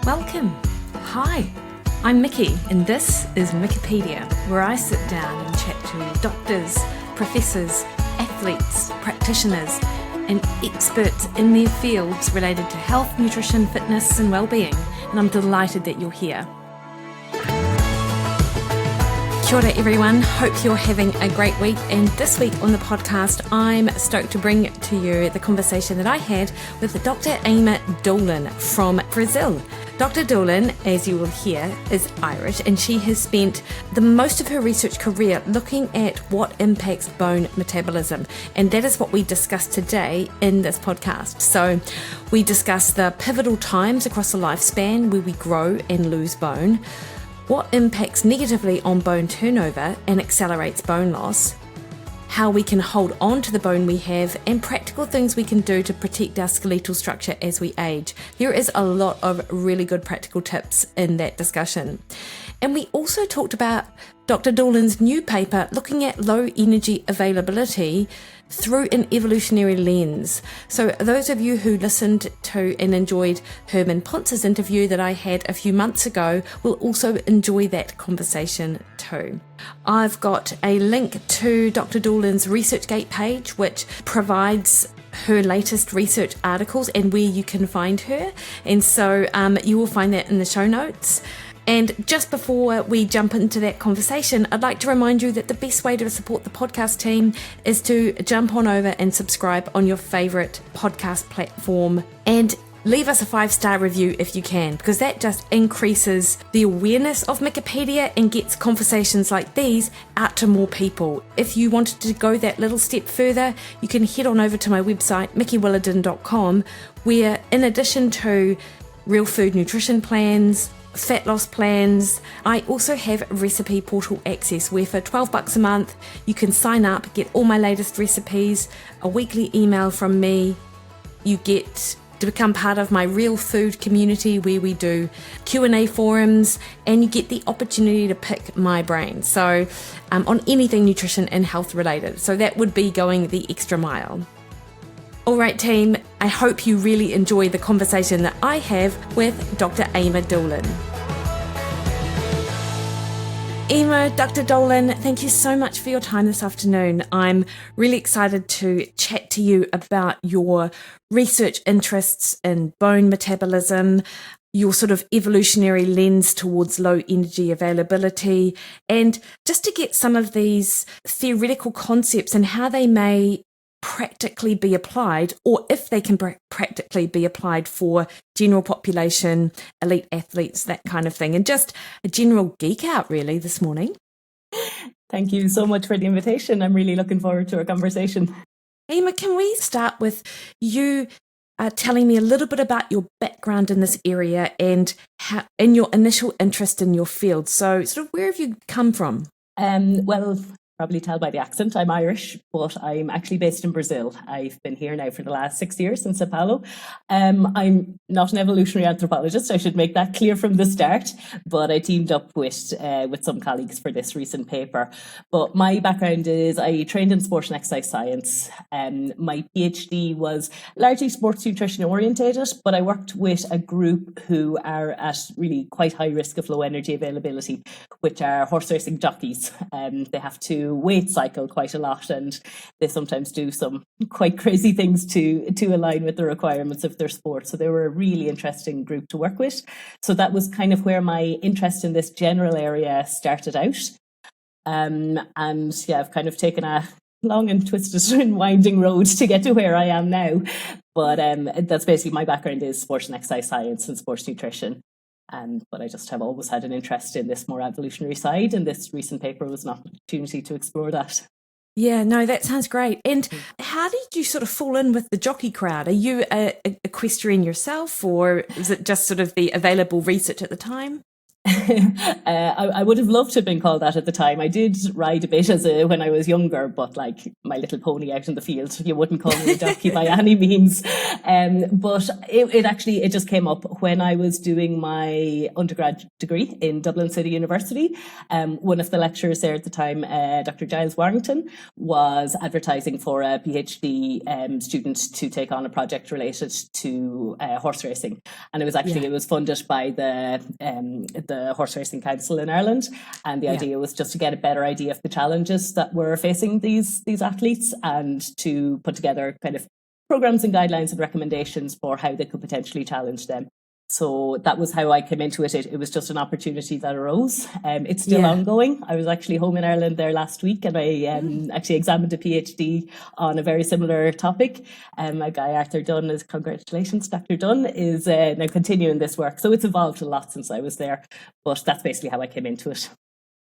Welcome. Hi, I'm Mikki, and this is Mikkipedia, where I sit down and chat to doctors, professors, athletes, practitioners, and experts in their fields related to health, nutrition, fitness, and well-being. And I'm delighted that you're here. Kia ora everyone, hope you're having a great week, and this week on the podcast I'm stoked to bring to you the conversation that I had with Dr Eimear Dolan from Brazil. Dr Dolan, as you will hear, is Irish, and she has spent the most of her research career looking at what impacts bone metabolism, and that is what we discuss today in this podcast. So we discuss the pivotal times across the lifespan where we grow and lose bone, what impacts negatively on bone turnover and accelerates bone loss, how we can hold on to the bone we have, and practical things we can do to protect our skeletal structure as we age. There is a lot of really good practical tips in that discussion. And we also talked about Dr. Dolan's new paper looking at low energy availability through an evolutionary lens. So those of you who listened to and enjoyed Herman Ponce's interview that I had a few months ago will also enjoy that conversation too. I've got a link to Dr. Dolan's ResearchGate page, which provides her latest research articles and where you can find her. And so you will find that in the show notes. And just before we jump into that conversation, I'd like to remind you that the best way to support the podcast team is to jump on over and subscribe on your favourite podcast platform and leave us a 5-star review if you can, because that just increases the awareness of Mikkipedia and gets conversations like these out to more people. If you wanted to go that little step further, you can head on over to my website, Williden.com, where in addition to real food nutrition plans, fat loss plans, I also have recipe portal access where for $12 a month you can sign up, get all my latest recipes, a weekly email from me. You get to become part of my real food community where we do Q&A forums, and you get the opportunity to pick my brain. So on anything nutrition and health related. So that would be going the extra mile. All right, team, I hope you really enjoy the conversation that I have with Dr. Eimear Doolan. Eimear, Dr. Dolan, thank you so much for your time this afternoon. I'm really excited to chat to you about your research interests in bone metabolism, your sort of evolutionary lens towards low energy availability, and just to get some of these theoretical concepts and how they may practically be applied, or if they can practically be applied for general population, elite athletes, that kind of thing, and just a general geek out really this morning. Thank you so much for the invitation. I'm really looking forward to our conversation. Eimear, can we start with you telling me a little bit about your background in this area and in your initial interest in your field? So sort of where have you come from? Well, probably tell by the accent, I'm Irish, but I'm actually based in Brazil. I've been here now for the last 6 years in Sao Paulo. I'm not an evolutionary anthropologist, I should make that clear from the start, but I teamed up with some colleagues for this recent paper. But my background is I trained in sport and exercise science. My PhD was largely sports nutrition orientated, but I worked with a group who are at really quite high risk of low energy availability, which are horse racing jockeys. They have to weight cycle quite a lot, and they sometimes do some quite crazy things to align with the requirements of their sport. So they were a really interesting group to work with. So that was kind of where my interest in this general area started out. And yeah, I've kind of taken a long and twisted and winding road to get to where I am now. But that's basically my background is sports and exercise science and sports nutrition. But I just have always had an interest in this more evolutionary side, and this recent paper was an opportunity to explore that. Yeah, no, that sounds great. And how did you sort of fall in with the jockey crowd? Are you a equestrian yourself, or is it just sort of the available research at the time? I would have loved to have been called that at the time. I did ride a bit when I was younger, but like My Little Pony out in the field, you wouldn't call me a jockey by any means. But it just came up when I was doing my undergrad degree in Dublin City University. One of the lecturers there at the time, Dr Giles Warrington, was advertising for a PhD student to take on a project related to horse racing, and it was funded by the Horse Racing Council in Ireland, and the idea was just to get a better idea of the challenges that were facing these athletes, and to put together kind of programs and guidelines and recommendations for how they could potentially challenge them. So that was how I came into it. It was just an opportunity that arose. It's still ongoing. I was actually home in Ireland there last week, and I actually examined a PhD on a very similar topic. My guy Arthur Dunn congratulations, Dr. Dunn, is now continuing this work. So it's evolved a lot since I was there, but that's basically how I came into it.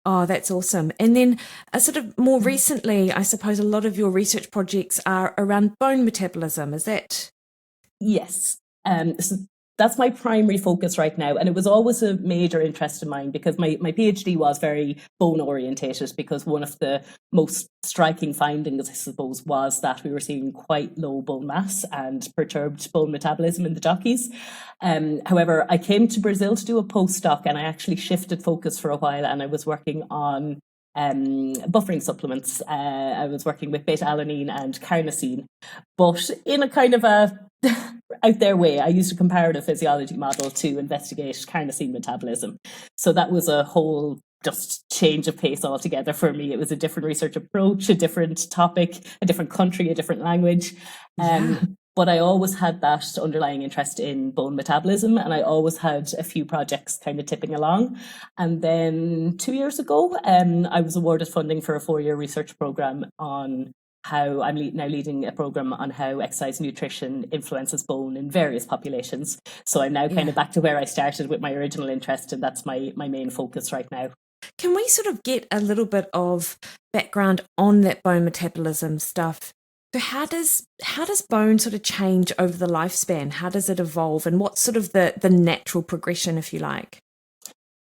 Oh, that's awesome. And then sort of more recently, I suppose a lot of your research projects are around bone metabolism. Is that? Yes. So that's my primary focus right now. And it was always a major interest of mine, because my PhD was very bone orientated, because one of the most striking findings, I suppose, was that we were seeing quite low bone mass and perturbed bone metabolism in the jockeys. However, I came to Brazil to do a postdoc, and I actually shifted focus for a while, and I was working on buffering supplements. I was working with beta-alanine and carnosine, but in a kind of a out there way. I used a comparative physiology model to investigate carnosine metabolism. So that was a whole just change of pace altogether for me. It was a different research approach, a different topic, a different country, a different language. But I always had that underlying interest in bone metabolism, and I always had a few projects kind of tipping along. And then 2 years ago, I was awarded funding for a 4-year research program on how I'm now leading a program on how exercise nutrition influences bone in various populations. So I'm now kind of back to where I started with my original interest, and that's my main focus right now. Can we sort of get a little bit of background on that bone metabolism stuff? So how does bone sort of change over the lifespan? How does it evolve, and what's sort of the natural progression, if you like?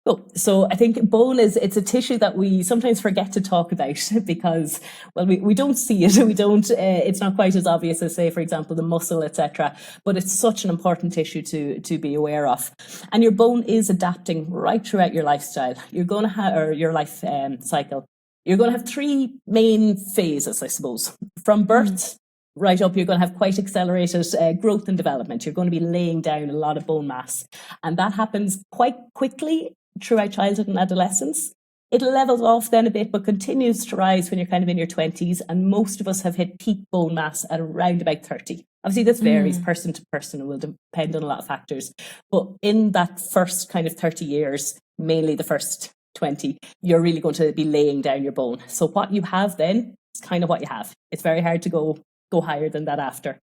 Cool. So I think bone it's a tissue that we sometimes forget to talk about, because, well, we don't see it. We don't. It's not quite as obvious as, say, for example, the muscle, etc. But it's such an important tissue to be aware of. And your bone is adapting right throughout your lifestyle. You're going to have, or your life cycle. You're going to have 3 main phases, I suppose. From birth right up, you're going to have quite accelerated growth and development. You're going to be laying down a lot of bone mass, and that happens quite quickly throughout childhood and adolescence. It levels off then a bit, but continues to rise when you're kind of in your 20s. And most of us have hit peak bone mass at around about 30. Obviously, this varies person to person and will depend on a lot of factors. But in that first kind of 30 years, mainly the first 20, you're really going to be laying down your bone. So what you have then is kind of what you have. It's very hard to go higher than that after.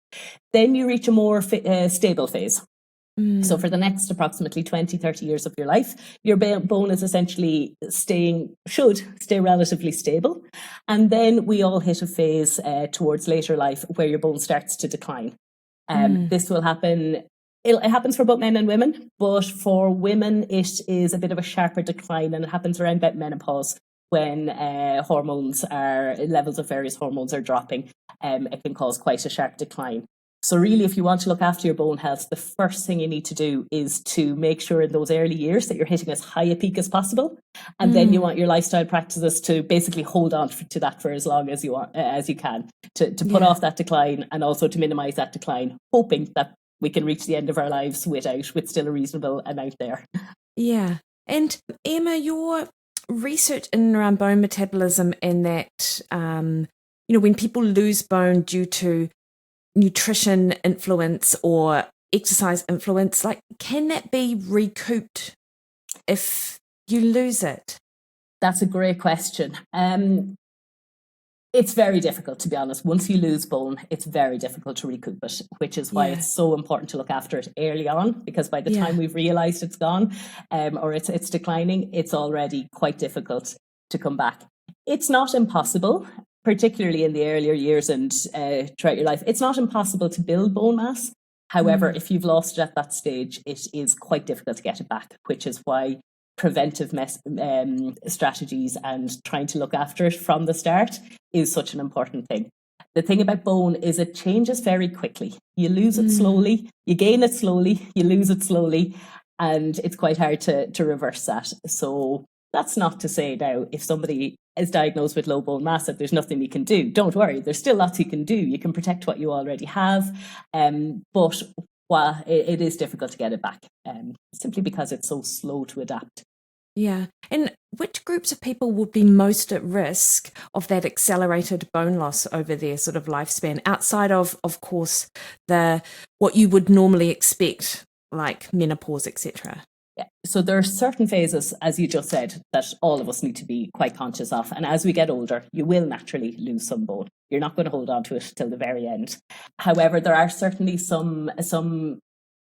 Then you reach a more stable phase. So for the next approximately 20, 30 years of your life, your bone is essentially should stay relatively stable. And then we all hit a phase towards later life where your bone starts to decline. This will happen. It happens for both men and women, but for women, it is a bit of a sharper decline, and it happens around about menopause, when levels of various hormones are dropping. It can cause quite a sharp decline. So really, if you want to look after your bone health, the first thing you need to do is to make sure in those early years that you're hitting as high a peak as possible. And then you want your lifestyle practices to basically hold on to that for as long as you can, to put off that decline, and also to minimize that decline, hoping that we can reach the end of our lives with still a reasonable amount there. Yeah. And Emma, your research in and around bone metabolism, and that, when people lose bone due to nutrition influence or exercise influence, like, can that be recouped if you lose it? That's a great question. It's very difficult, to be honest. Once you lose bone, it's very difficult to recoup it, which is why it's so important to look after it early on, because by the time we've realised it's gone, or it's declining, it's already quite difficult to come back. It's not impossible, particularly in the earlier years and throughout your life. It's not impossible to build bone mass. However, if you've lost it at that stage, it is quite difficult to get it back, which is why preventive strategies and trying to look after it from the start is such an important thing. The thing about bone is it changes very quickly. You lose it slowly, you gain it slowly, you lose it slowly, and it's quite hard to reverse that. So that's not to say now, if somebody is diagnosed with low bone mass, that there's nothing we can do. Don't worry, there's still lots you can do. You can protect what you already have, but while it is difficult to get it back, simply because it's so slow to adapt. Yeah. And which groups of people would be most at risk of that accelerated bone loss over their sort of lifespan, outside of course, what you would normally expect, like menopause, etc.? Yeah. So there are certain phases, as you just said, that all of us need to be quite conscious of. And as we get older, you will naturally lose some bone. You're not going to hold on to it till the very end. However, there are certainly some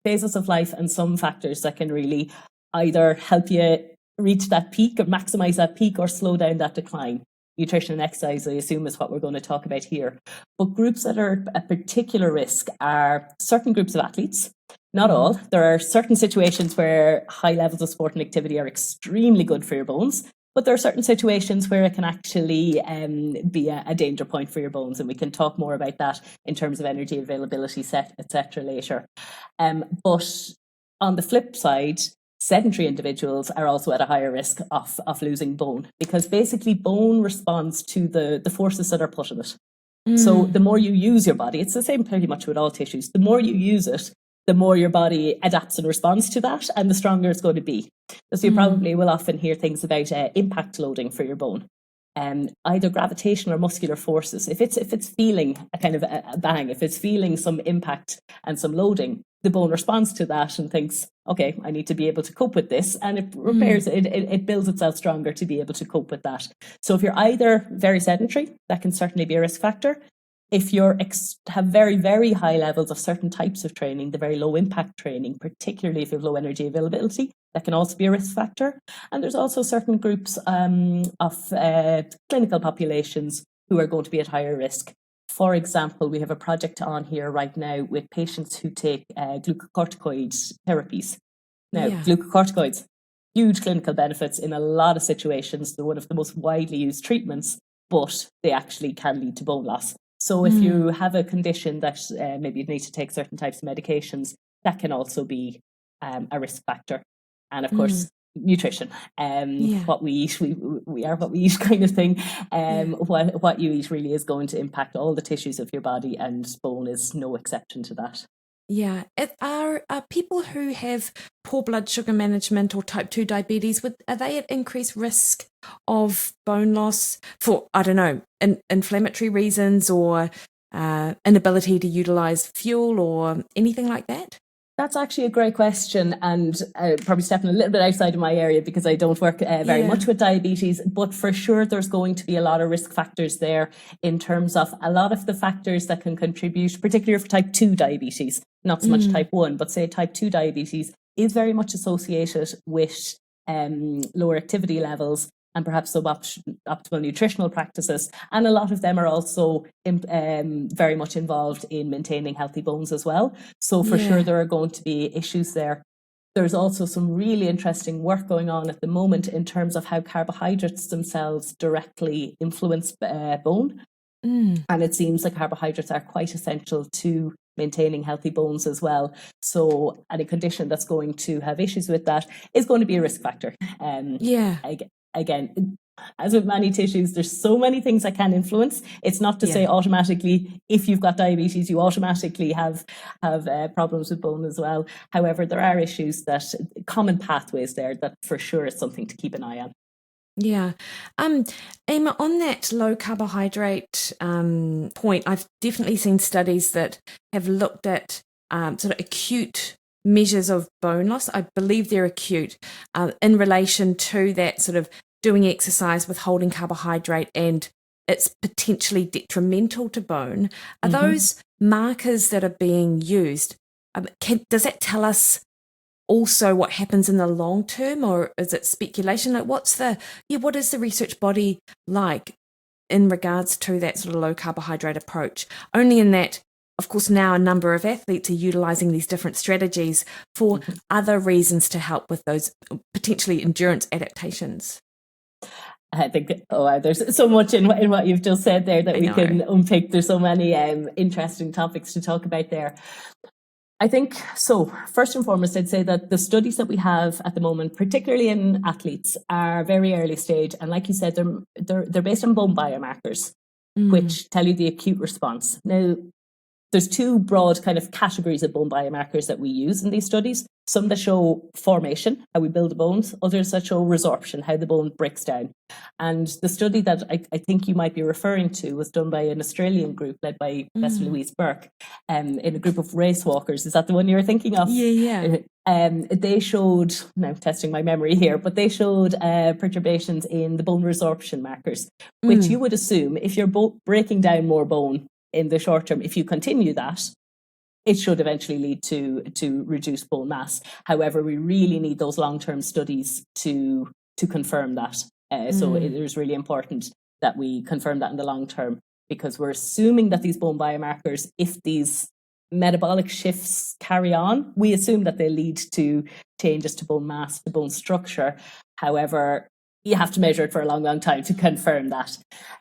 phases of life and some factors that can really either help you reach that peak or maximize that peak or slow down that decline. Nutrition and exercise, I assume, is what we're going to talk about here. But groups that are at particular risk are certain groups of athletes. Not all. There are certain situations where high levels of sport and activity are extremely good for your bones, but there are certain situations where it can actually be a danger point for your bones, and we can talk more about that in terms of energy availability, etc. later. But on the flip side, sedentary individuals are also at a higher risk of losing bone, because basically bone responds to the forces that are put in it. So the more you use your body, it's the same pretty much with all tissues, the more you use it, the more your body adapts and responds to that, and the stronger it's going to be. So you probably will often hear things about impact loading for your bone. Either gravitational or muscular forces. If it's feeling a kind of a bang, if it's feeling some impact and some loading, the bone responds to that and thinks, okay, I need to be able to cope with this, and it repairs, it builds itself stronger to be able to cope with that. So if you're either very sedentary, that can certainly be a risk factor. If you have very, very high levels of certain types of training, the very low impact training, particularly if you have low energy availability, that can also be a risk factor. And there's also certain groups of clinical populations who are going to be at higher risk. For example, we have a project on here right now with patients who take glucocorticoid therapies. Now, glucocorticoids, huge clinical benefits in a lot of situations. They're one of the most widely used treatments, but they actually can lead to bone loss. So if you have a condition that maybe you need to take certain types of medications, that can also be a risk factor. And of course, nutrition, what we eat, we are what we eat kind of thing. What you eat really is going to impact all the tissues of your body, and bone is no exception to that. Yeah. Are people who have poor blood sugar management or type 2 diabetes, are they at increased risk of bone loss for, I don't know, inflammatory reasons or inability to utilize fuel or anything like that? That's actually a great question, and probably stepping a little bit outside of my area because I don't work very much with diabetes, but for sure there's going to be a lot of risk factors there in terms of a lot of the factors that can contribute, particularly for type 2 diabetes, not so much type 1, but say type 2 diabetes is very much associated with lower activity levels and perhaps suboptimal nutritional practices. And a lot of them are also very much involved in maintaining healthy bones as well. So for sure, there are going to be issues there. There's also some really interesting work going on at the moment in terms of how carbohydrates themselves directly influence bone. And it seems like carbohydrates are quite essential to maintaining healthy bones as well. So any condition that's going to have issues with that is going to be a risk factor. Again, as with many tissues, there's so many things that can influence. It's not to say automatically, if you've got diabetes, you automatically have problems with bone as well. However, there are issues common pathways there that for sure is something to keep an eye on. Yeah. Eimear, on that low carbohydrate point, I've definitely seen studies that have looked at sort of acute measures of bone loss. I believe they're acute in relation to that sort of doing exercise, withholding carbohydrate, and it's potentially detrimental to bone. Are those markers that are being used? Does that tell us also what happens in the long term, or is it speculation? Like, what is the research body like in regards to that sort of low carbohydrate approach? Only in that of course, now a number of athletes are utilising these different strategies for other reasons to help with those potentially endurance adaptations. I think, there's so much in what you've just said there that we can unpick. There's so many interesting topics to talk about there. I think, so first and foremost, I'd say that the studies that we have at the moment, particularly in athletes, are very early stage. And like you said, they're based on bone biomarkers, which tell you the acute response. Now, there's two broad kind of categories of bone biomarkers that we use in these studies. Some that show formation, how we build the bones, others that show resorption, how the bone breaks down. And the study that I think you might be referring to was done by an Australian group led by Professor Louise Burke in a group of race walkers. Is that the one you were thinking of? Yeah. They showed, now I'm testing my memory here, but they showed perturbations in the bone resorption markers, which you would assume if you're breaking down more bone in the short term, if you continue that, it should eventually lead to reduced bone mass. However, we really need those long-term studies to confirm that. So it is really important that we confirm that in the long term, because we're assuming that these bone biomarkers, if these metabolic shifts carry on, we assume that they lead to changes to bone mass, to bone structure. However, you have to measure it for a long, long time to confirm that.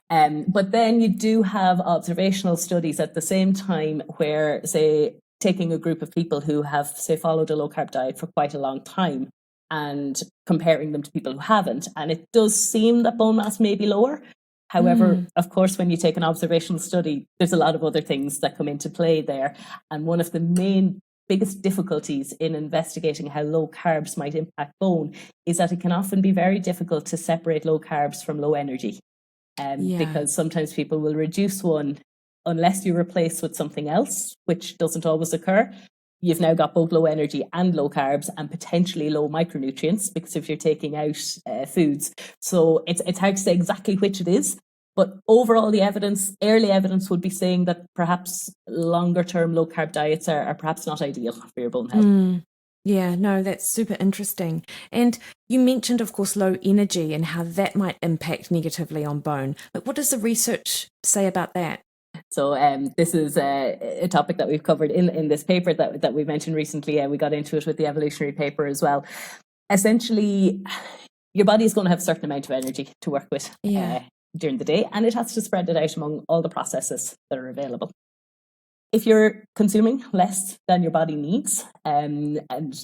But then you do have observational studies at the same time where, say, taking a group of people who have, say, followed a low-carb diet for quite a long time and comparing them to people who haven't. And it does seem that bone mass may be lower. However, of course, when you take an observational study, there's a lot of other things that come into play there. And one of the biggest difficulties in investigating how low carbs might impact bone is that it can often be very difficult to separate low carbs from low energy. Because sometimes people will reduce one unless you replace with something else, which doesn't always occur. You've now got both low energy and low carbs and potentially low micronutrients, because if you're taking out foods. So it's hard to say exactly which it is. But overall, the early evidence would be saying that perhaps longer term low carb diets are perhaps not ideal for your bone health. Yeah, no, that's super interesting. And you mentioned, of course, low energy and how that might impact negatively on bone. But what does the research say about that? So this is a topic that we've covered in this paper that we mentioned recently. We got into it with the evolutionary paper as well. Essentially, your body is going to have a certain amount of energy to work with during the day, and it has to spread it out among all the processes that are available. If you're consuming less than your body needs and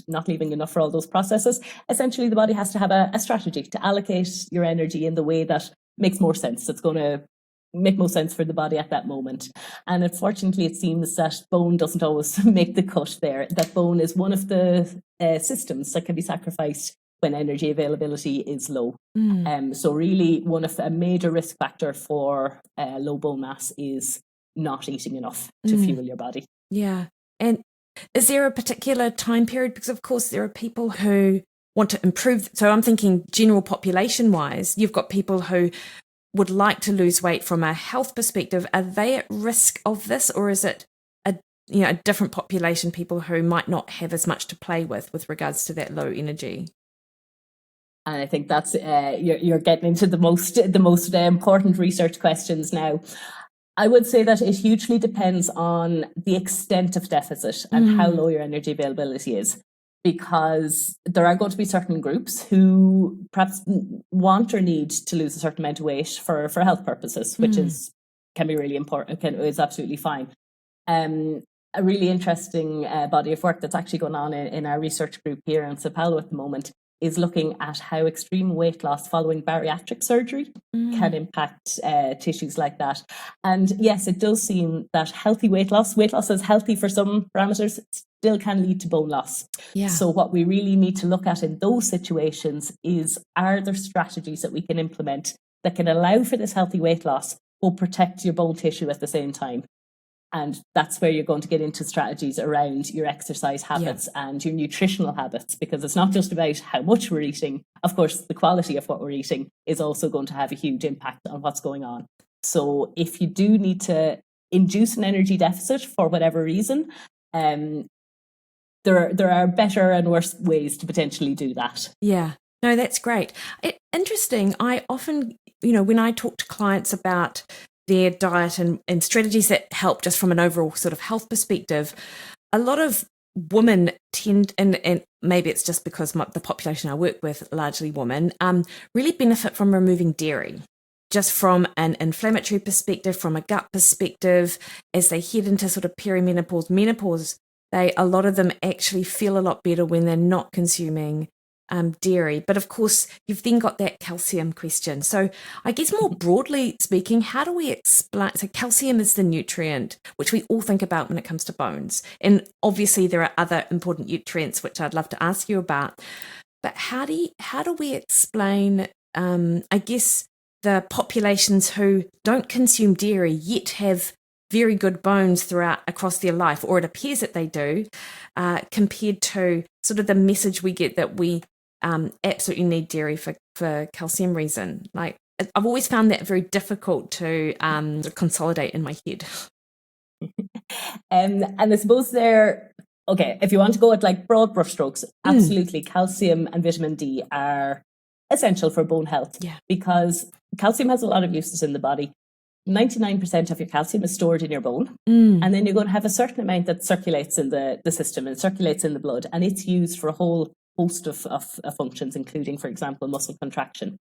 not leaving enough for all those processes, essentially the body has to have a strategy to allocate your energy in the way that makes more sense. It's going to make most sense for the body at that moment. And unfortunately, it seems that bone doesn't always make the cut there, that bone is one of the systems that can be sacrificed when energy availability is low. So really, a major risk factor for low bone mass is not eating enough to fuel your body. Yeah. And is there a particular time period? Because, of course, there are people who want to improve. So I'm thinking general population-wise, you've got people who would like to lose weight from a health perspective. Are they at risk of this, or is it a different population, people who might not have as much to play with regards to that low energy? And I think that's you're getting into the most important research questions now. I would say that it hugely depends on the extent of deficit and how low your energy availability is, because there are going to be certain groups who perhaps want or need to lose a certain amount of weight for health purposes, which can be really important, is absolutely fine. A really interesting body of work that's actually going on in our research group here in Sao Paulo at the moment is looking at how extreme weight loss following bariatric surgery can impact tissues like that. And yes, it does seem that healthy weight loss is healthy for some parameters, still can lead to bone loss. Yeah. So what we really need to look at in those situations is, are there strategies that we can implement that can allow for this healthy weight loss but protect your bone tissue at the same time? And that's where you're going to get into strategies around your exercise habits and your nutritional habits, because it's not just about how much we're eating. Of course, the quality of what we're eating is also going to have a huge impact on what's going on. So if you do need to induce an energy deficit for whatever reason, there are better and worse ways to potentially do that. Yeah, no, that's great. Interesting. I often, when I talk to clients about their diet and strategies that help just from an overall sort of health perspective, a lot of women tend, and maybe it's just because the population I work with, largely women, really benefit from removing dairy. Just from an inflammatory perspective, from a gut perspective, as they head into sort of perimenopause, menopause, a lot of them actually feel a lot better when they're not consuming dairy. But of course, you've then got that calcium question. So I guess more broadly speaking, how do we explain? So calcium is the nutrient which we all think about when it comes to bones. And obviously there are other important nutrients which I'd love to ask you about. But how do we explain, I guess, the populations who don't consume dairy yet have very good bones across their life, or it appears that they do, compared to sort of the message we get that we absolutely need dairy for calcium reason. Like, I've always found that very difficult to consolidate in my head. And I suppose if you want to go at like broad brushstrokes, absolutely calcium and vitamin D are essential for bone health, because calcium has a lot of uses in the body. 99% of your calcium is stored in your bone, and then you're going to have a certain amount that circulates in the system and circulates in the blood, and it's used for a whole host of functions, including, for example, muscle contraction.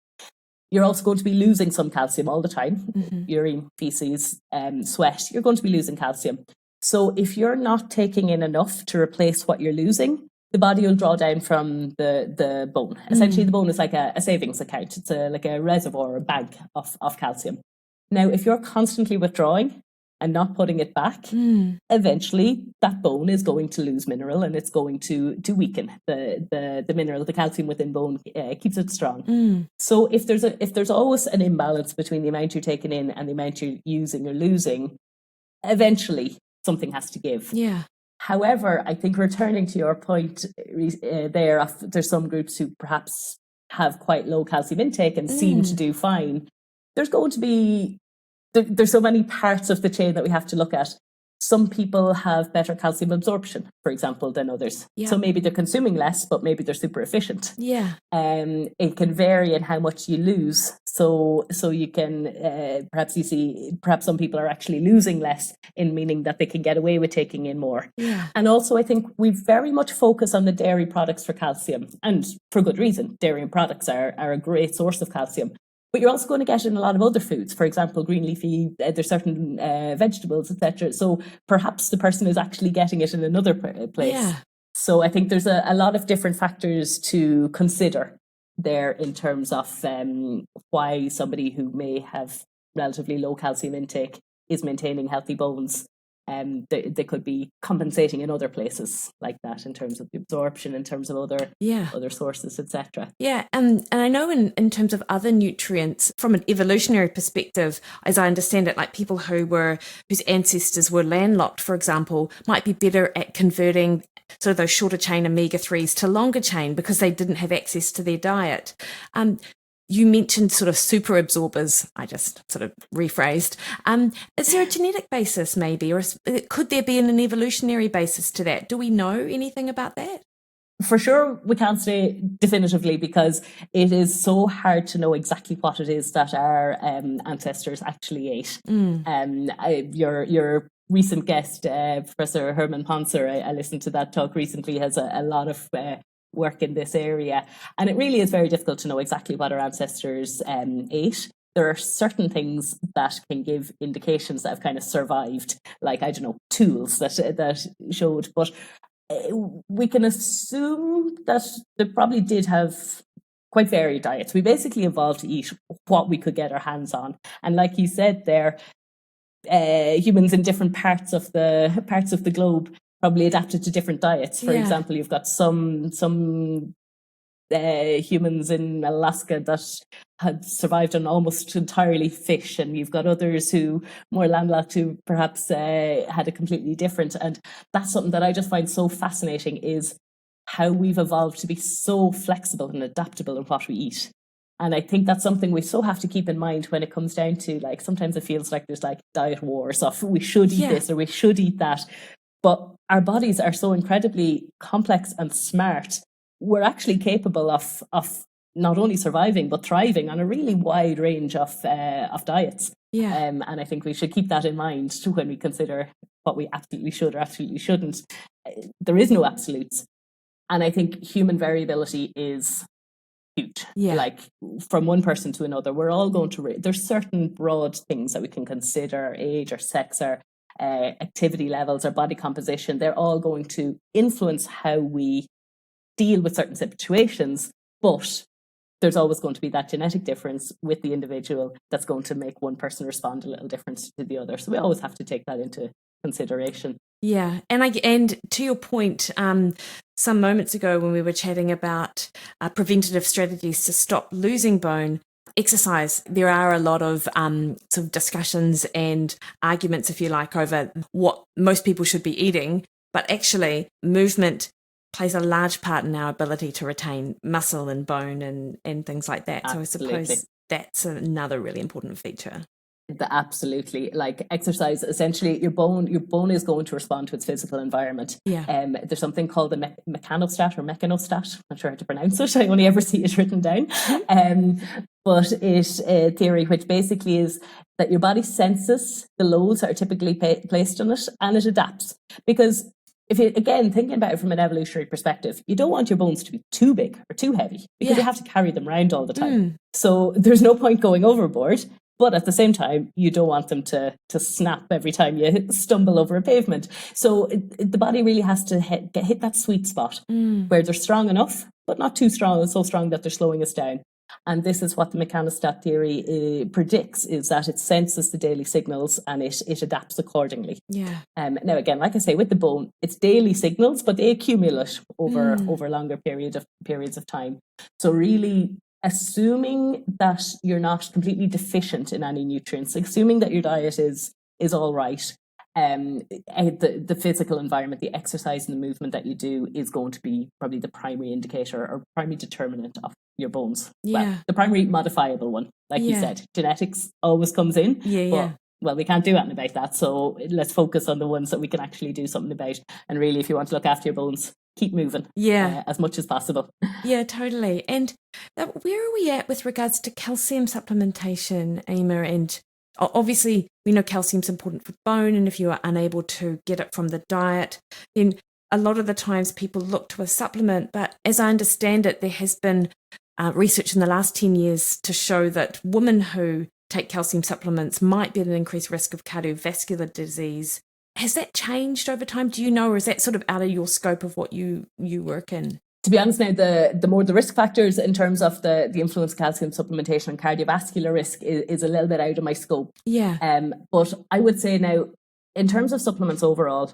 You're also going to be losing some calcium all the time. Urine, feces, sweat, you're going to be losing calcium. So if you're not taking in enough to replace what you're losing, the body will draw down from the bone. Essentially, the bone is like a savings account. It's like a reservoir or a bank of calcium. Now, if you're constantly withdrawing and not putting it back, eventually that bone is going to lose mineral, and it's going to weaken the mineral. The calcium within bone keeps it strong. So if there's always an imbalance between the amount you're taking in and the amount you're using or losing, eventually something has to give. Yeah. However, I think returning to your point there's some groups who perhaps have quite low calcium intake and seem to do fine. There's going to be, there's so many parts of the chain that we have to look at. Some people have better calcium absorption, for example, than others. Yeah. So maybe they're consuming less, but maybe they're super efficient. Yeah. It can vary in how much you lose. So you can, perhaps some people are actually losing less, in meaning that they can get away with taking in more. Yeah. And also I think we very much focus on the dairy products for calcium, and for good reason. Dairy products are a great source of calcium. But you're also going to get in a lot of other foods, for example, green leafy, there's certain vegetables, etc. So perhaps the person is actually getting it in another place. Yeah. So I think there's a lot of different factors to consider there in terms of why somebody who may have relatively low calcium intake is maintaining healthy bones. They could be compensating in other places like that, in terms of the absorption, in terms of other sources, etc. Yeah, and I know in terms of other nutrients, from an evolutionary perspective, as I understand it, like people whose ancestors were landlocked, for example, might be better at converting sort of those shorter chain omega-3s to longer chain because they didn't have access to their diet. You mentioned sort of super absorbers. I just sort of rephrased. Is there a genetic basis maybe, or could there be an evolutionary basis to that? Do we know anything about that? For sure, we can't say definitively, because it is so hard to know exactly what it is that our ancestors actually ate. Your recent guest, Professor Herman Ponser, I listened to that talk recently, has a lot of work in this area, and it really is very difficult to know exactly what our ancestors ate. There are certain things that can give indications that have kind of survived, like, I don't know, tools that showed, but we can assume that they probably did have quite varied diets. We basically evolved to eat what we could get our hands on, and like you said there, humans in different parts of the globe probably adapted to different diets. For example, you've got some humans in Alaska that had survived on almost entirely fish, and you've got others who more landlocked who perhaps had a completely different. And that's something that I just find so fascinating, is how we've evolved to be so flexible and adaptable in what we eat. And I think that's something we so have to keep in mind when it comes down to, like, sometimes it feels like there's like diet wars of we should eat this or we should eat that. But our bodies are so incredibly complex and smart. We're actually capable of not only surviving but thriving on a really wide range of diets. Yeah. And I think we should keep that in mind too when we consider what we absolutely should or absolutely shouldn't. There is no absolutes. And I think human variability is huge. Yeah. Like from one person to another, we're all going to, there's certain broad things that we can consider, age or sex or activity levels or body composition. They're all going to influence how we deal with certain situations, but there's always going to be that genetic difference with the individual that's going to make one person respond a little different to the other. So we always have to take that into consideration. Yeah. And to your point, some moments ago when we were chatting about preventative strategies to stop losing bone, exercise, there are a lot of sort of discussions and arguments, if you like, over what most people should be eating, but actually movement plays a large part in our ability to retain muscle and bone and things like that. Absolutely. So I suppose that's another really important feature. Absolutely. Like exercise, essentially your bone is going to respond to its physical environment. Yeah. There's something called the mechanostat or mechanostat. I'm not sure how to pronounce it. I only ever see it written down. But it's a theory which basically is that your body senses the loads that are typically placed on it and it adapts. Because if you, again, thinking about it from an evolutionary perspective, you don't want your bones to be too big or too heavy because you have to carry them around all the time. So there's no point going overboard. But at the same time, you don't want them to snap every time you stumble over a pavement. So the body really has to hit that sweet spot where they're strong enough, but not too strong, so strong that they're slowing us down. And this is what the mechanostat theory predicts, is that it senses the daily signals and it adapts accordingly. Yeah. Now, again, like I say, with the bone, it's daily signals, but they accumulate over longer periods of time. So really, assuming that you're not completely deficient in any nutrients, assuming that your diet is all right, the physical environment, the exercise and the movement that you do is going to be probably the primary indicator or primary determinant of your bones. Yeah. Well, the primary modifiable one, like you said. Genetics always comes in. Well, we can't do anything about that. So let's focus on the ones that we can actually do something about. And really, if you want to look after your bones, keep moving as much as possible. Yeah, totally. And where are we at with regards to calcium supplementation, Eimear? And obviously, we know calcium's important for bone, and if you are unable to get it from the diet, then a lot of the times people look to a supplement. But as I understand it, there has been research in the last 10 years to show that women who take calcium supplements might be at an increased risk of cardiovascular disease. Has that changed over time? Do you know, or is that sort of out of your scope of what you work in? To be honest now, the more the risk factors in terms of the influence of calcium supplementation on cardiovascular risk is a little bit out of my scope. Yeah. But I would say now, in terms of supplements overall,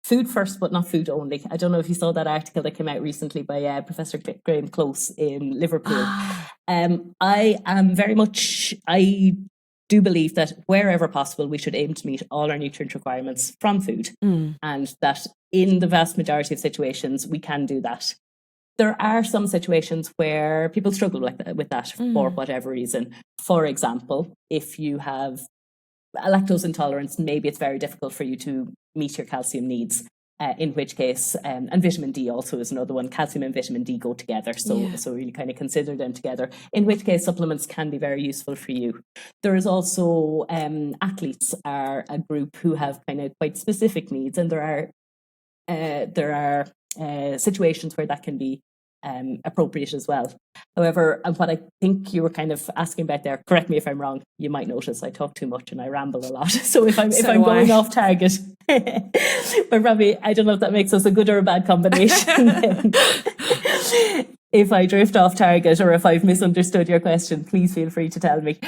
food first, but not food only. I don't know if you saw that article that came out recently by Professor Graham Close in Liverpool. I do believe that wherever possible, we should aim to meet all our nutrient requirements from food, and that in the vast majority of situations, we can do that. There are some situations where people struggle with that for whatever reason. For example, if you have a lactose intolerance, maybe it's very difficult for you to meet your calcium needs. In which case, and vitamin D also is another one. Calcium and vitamin D go together, so really kind of consider them together. In which case, supplements can be very useful for you. There is also athletes are a group who have kind of quite specific needs, and there are situations where that can be appropriate as well. However, and what I think you were kind of asking about there, correct me if I'm wrong, you might notice I talk too much and I ramble a lot. So if I'm going off target, but probably, I don't know if that makes us a good or a bad combination. If I drift off target or if I've misunderstood your question, please feel free to tell me.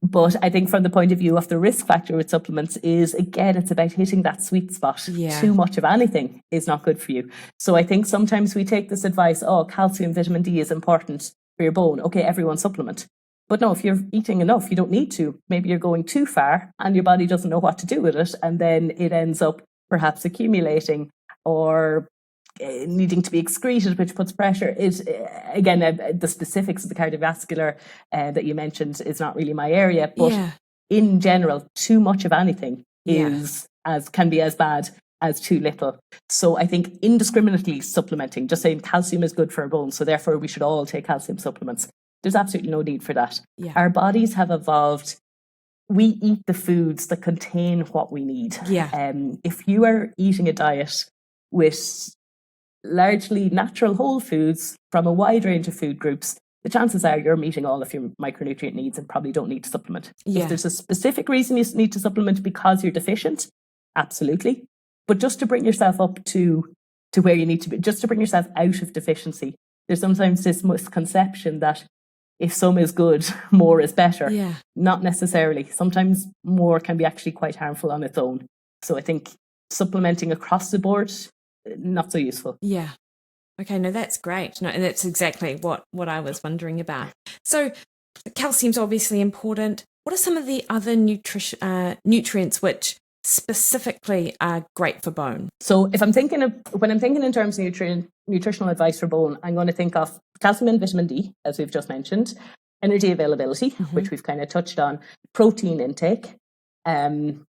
But I think from the point of view of the risk factor with supplements is, again, it's about hitting that sweet spot. Yeah. Too much of anything is not good for you. So I think sometimes we take this advice, calcium, vitamin D is important for your bone. Okay, everyone supplement. But no, if you're eating enough, you don't need to. Maybe you're going too far and your body doesn't know what to do with it. And then it ends up perhaps accumulating or needing to be excreted, which puts pressure. Again, the specifics of the cardiovascular that you mentioned is not really my area, but in general, too much of anything can be as bad as too little. So I think indiscriminately supplementing, just saying calcium is good for our bones, so therefore we should all take calcium supplements. There's absolutely no need for that. Yeah. Our bodies have evolved. We eat the foods that contain what we need. Yeah. If you are eating a diet with largely natural whole foods from a wide range of food groups, the chances are you're meeting all of your micronutrient needs and probably don't need to supplement. Yeah. If there's a specific reason you need to supplement because you're deficient, absolutely. But just to bring yourself up to where you need to be, just to bring yourself out of deficiency, there's sometimes this misconception that if some is good, more is better. Yeah. Not necessarily. Sometimes more can be actually quite harmful on its own. So I think supplementing across the board, not so useful. Yeah. Okay, no, that's great. No, and that's exactly what I was wondering about. So calcium's obviously important. What are some of the other nutrients which specifically are great for bone? So when I'm thinking in terms of nutritional advice for bone, I'm going to think of calcium and vitamin D, as we've just mentioned, energy availability, which we've kind of touched on, protein intake, and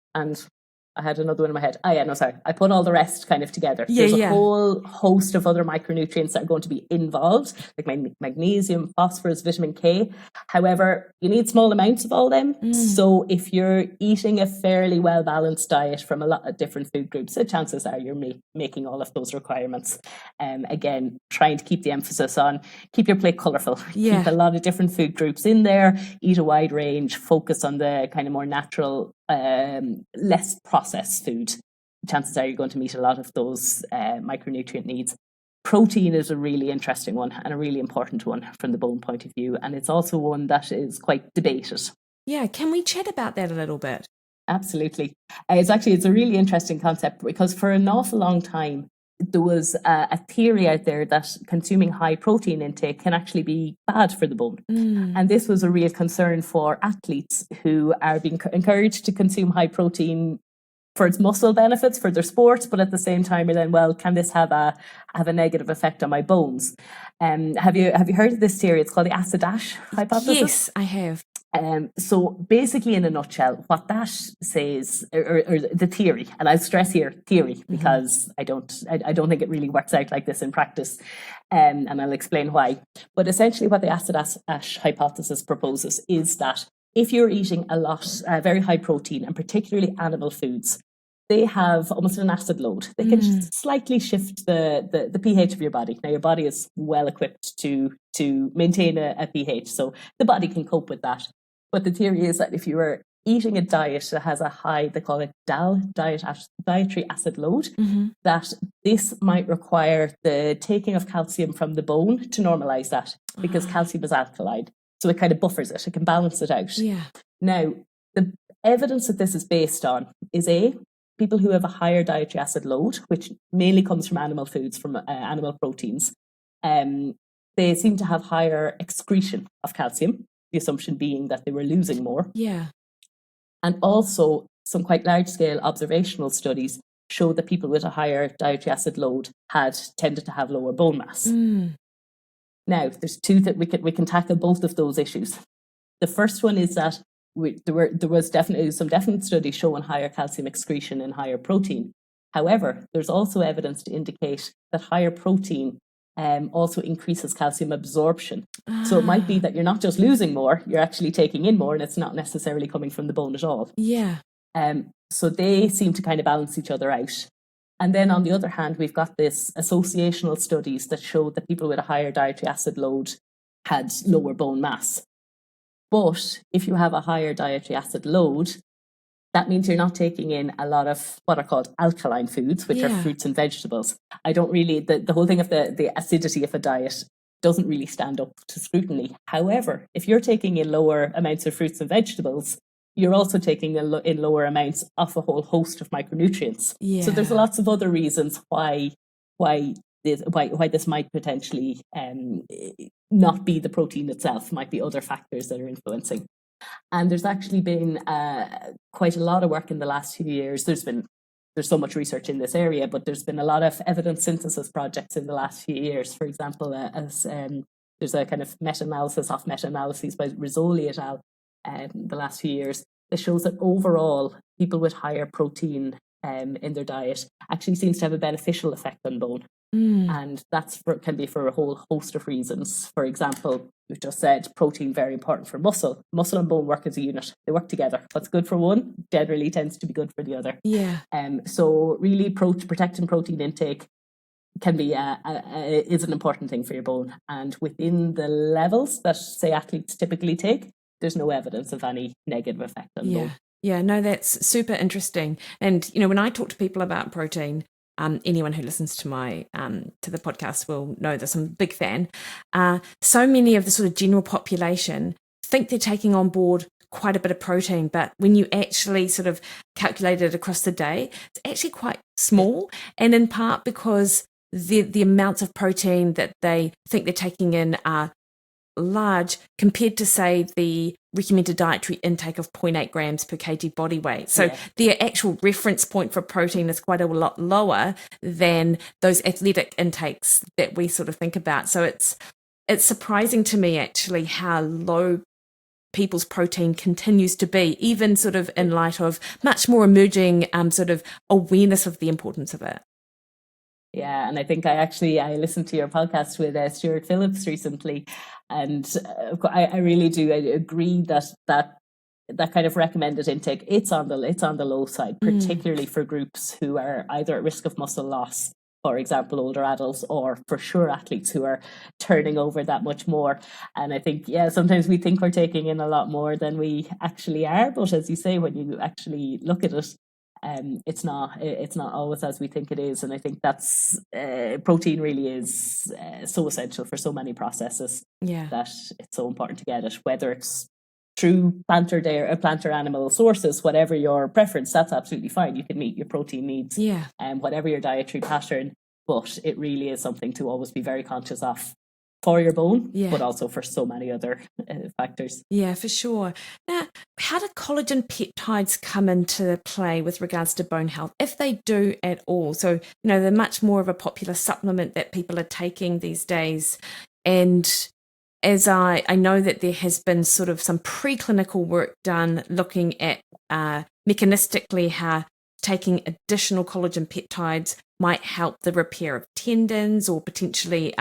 I had another one in my head. I put all the rest kind of together. There's a whole host of other micronutrients that are going to be involved, like magnesium, phosphorus, vitamin K. However, you need small amounts of all them. So if you're eating a fairly well-balanced diet from a lot of different food groups, the chances are you're making all of those requirements. Again, trying to keep the emphasis on keep your plate colourful. Yeah. Keep a lot of different food groups in there, eat a wide range, focus on the kind of more natural, less processed food. Chances are you're going to meet a lot of those micronutrient needs. Protein is a really interesting one and a really important one from the bone point of view, and it's also one that is quite debated. Yeah, can we chat about that a little bit? Absolutely. It's a really interesting concept, because for an awful long time there was a theory out there that consuming high protein intake can actually be bad for the bone. And this was a real concern for athletes who are being encouraged to consume high protein for its muscle benefits for their sport, but at the same time are then, well, can this have a negative effect on my bones? Have you heard of this theory? It's called the acid ash hypothesis. Yes, I have. So basically, in a nutshell, what that says, or the theory, and I stress here theory, because I don't think it really works out like this in practice, and I'll explain why. But essentially, what the acid ash hypothesis proposes is that if you're eating a lot, very high protein, and particularly animal foods, they have almost an acid load. They can slightly shift the pH of your body. Now, your body is well equipped to maintain a pH, so the body can cope with that. But the theory is that if you are eating a diet that has a high, they call it DAL, dietary acid load, that this might require the taking of calcium from the bone to normalise that, because calcium is alkaline. So it kind of buffers it. It can balance it out. Yeah. Now, the evidence that this is based on is people who have a higher dietary acid load, which mainly comes from animal foods, from animal proteins. They seem to have higher excretion of calcium, the assumption being that they were losing more. Yeah. And also, some quite large-scale observational studies show that people with a higher dietary acid load had tended to have lower bone mass. Now, there's two that we can tackle both of those issues. The first one is that there was definitely some definite studies showing higher calcium excretion and higher protein. However, there's also evidence to indicate that higher protein also increases calcium absorption. So it might be that you're not just losing more, you're actually taking in more, and it's not necessarily coming from the bone at all. Yeah. So they seem to kind of balance each other out. And then on the other hand, we've got this associational studies that show that people with a higher dietary acid load had lower bone mass. But if you have a higher dietary acid load, that means you're not taking in a lot of what are called alkaline foods, which are fruits and vegetables. I don't really, the whole thing of the acidity of a diet doesn't really stand up to scrutiny. However, if you're taking in lower amounts of fruits and vegetables, you're also taking in lower amounts of a whole host of micronutrients. Yeah. So there's lots of other reasons why this might potentially not be the protein itself, might be other factors that are influencing. And there's actually been quite a lot of work in the last few years. There's so much research in this area, but there's been a lot of evidence synthesis projects in the last few years. For example, there's a kind of meta-analysis by Rizzoli et al. The last few years that shows that overall people with higher protein in their diet actually seems to have a beneficial effect on bone. And can be for a whole host of reasons. For example, we've just said protein very important for muscle. Muscle and bone work as a unit. They work together. What's good for one generally tends to be good for the other. Yeah. So really protecting protein intake can be is an important thing for your bone. And within the levels that, say, athletes typically take, there's no evidence of any negative effect on bone. Yeah, no, that's super interesting. And, when I talk to people about protein, anyone who listens to my to the podcast will know this. I'm a big fan. So many of the sort of general population think they're taking on board quite a bit of protein, but when you actually sort of calculate it across the day, it's actually quite small. And in part because the amounts of protein that they think they're taking in are large compared to, say, the recommended dietary intake of 0.8 grams per kg body weight. So their actual reference point for protein is quite a lot lower than those athletic intakes that we sort of think about. So it's surprising to me actually how low people's protein continues to be, even sort of in light of much more emerging sort of awareness of the importance of it. Yeah, and I think I listened to your podcast with Stuart Phillips recently, and I really do agree that kind of recommended intake, it's on the low side, particularly for groups who are either at risk of muscle loss, for example, older adults, or for sure athletes who are turning over that much more. And I think, sometimes we think we're taking in a lot more than we actually are, but as you say, when you actually look at it, it's not always as we think it is. And I think that's protein really is so essential for so many processes that it's so important to get it, whether it's through plant or animal sources, whatever your preference, that's absolutely fine. You can meet your protein needs, whatever your dietary pattern, but it really is something to always be very conscious of for your bone, but also for so many other factors. Yeah, for sure. Now, how do collagen peptides come into play with regards to bone health, if they do at all? So, they're much more of a popular supplement that people are taking these days. And as I know that there has been sort of some preclinical work done looking at mechanistically how taking additional collagen peptides might help the repair of tendons or potentially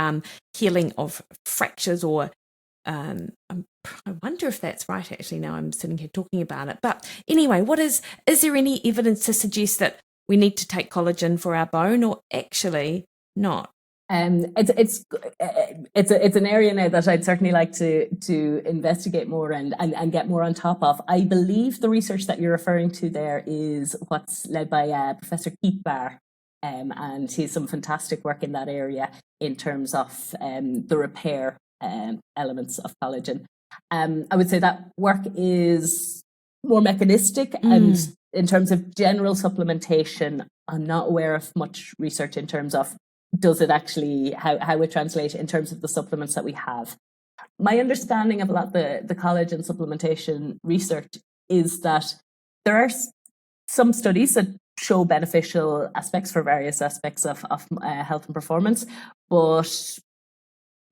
healing of fractures or I wonder if that's right actually now I'm sitting here talking about it. But anyway, is there any evidence to suggest that we need to take collagen for our bone or actually not? It's an area now that I'd certainly like to investigate more and get more on top of. I believe the research that you're referring to there is what's led by Professor Keith Barr, and he's some fantastic work in that area in terms of the repair elements of collagen. I would say that work is more mechanistic, and in terms of general supplementation, I'm not aware of much research in terms of does it actually, how it translates in terms of the supplements that we have. My understanding of a lot of the collagen supplementation research is that there are some studies that show beneficial aspects for various aspects of health and performance, but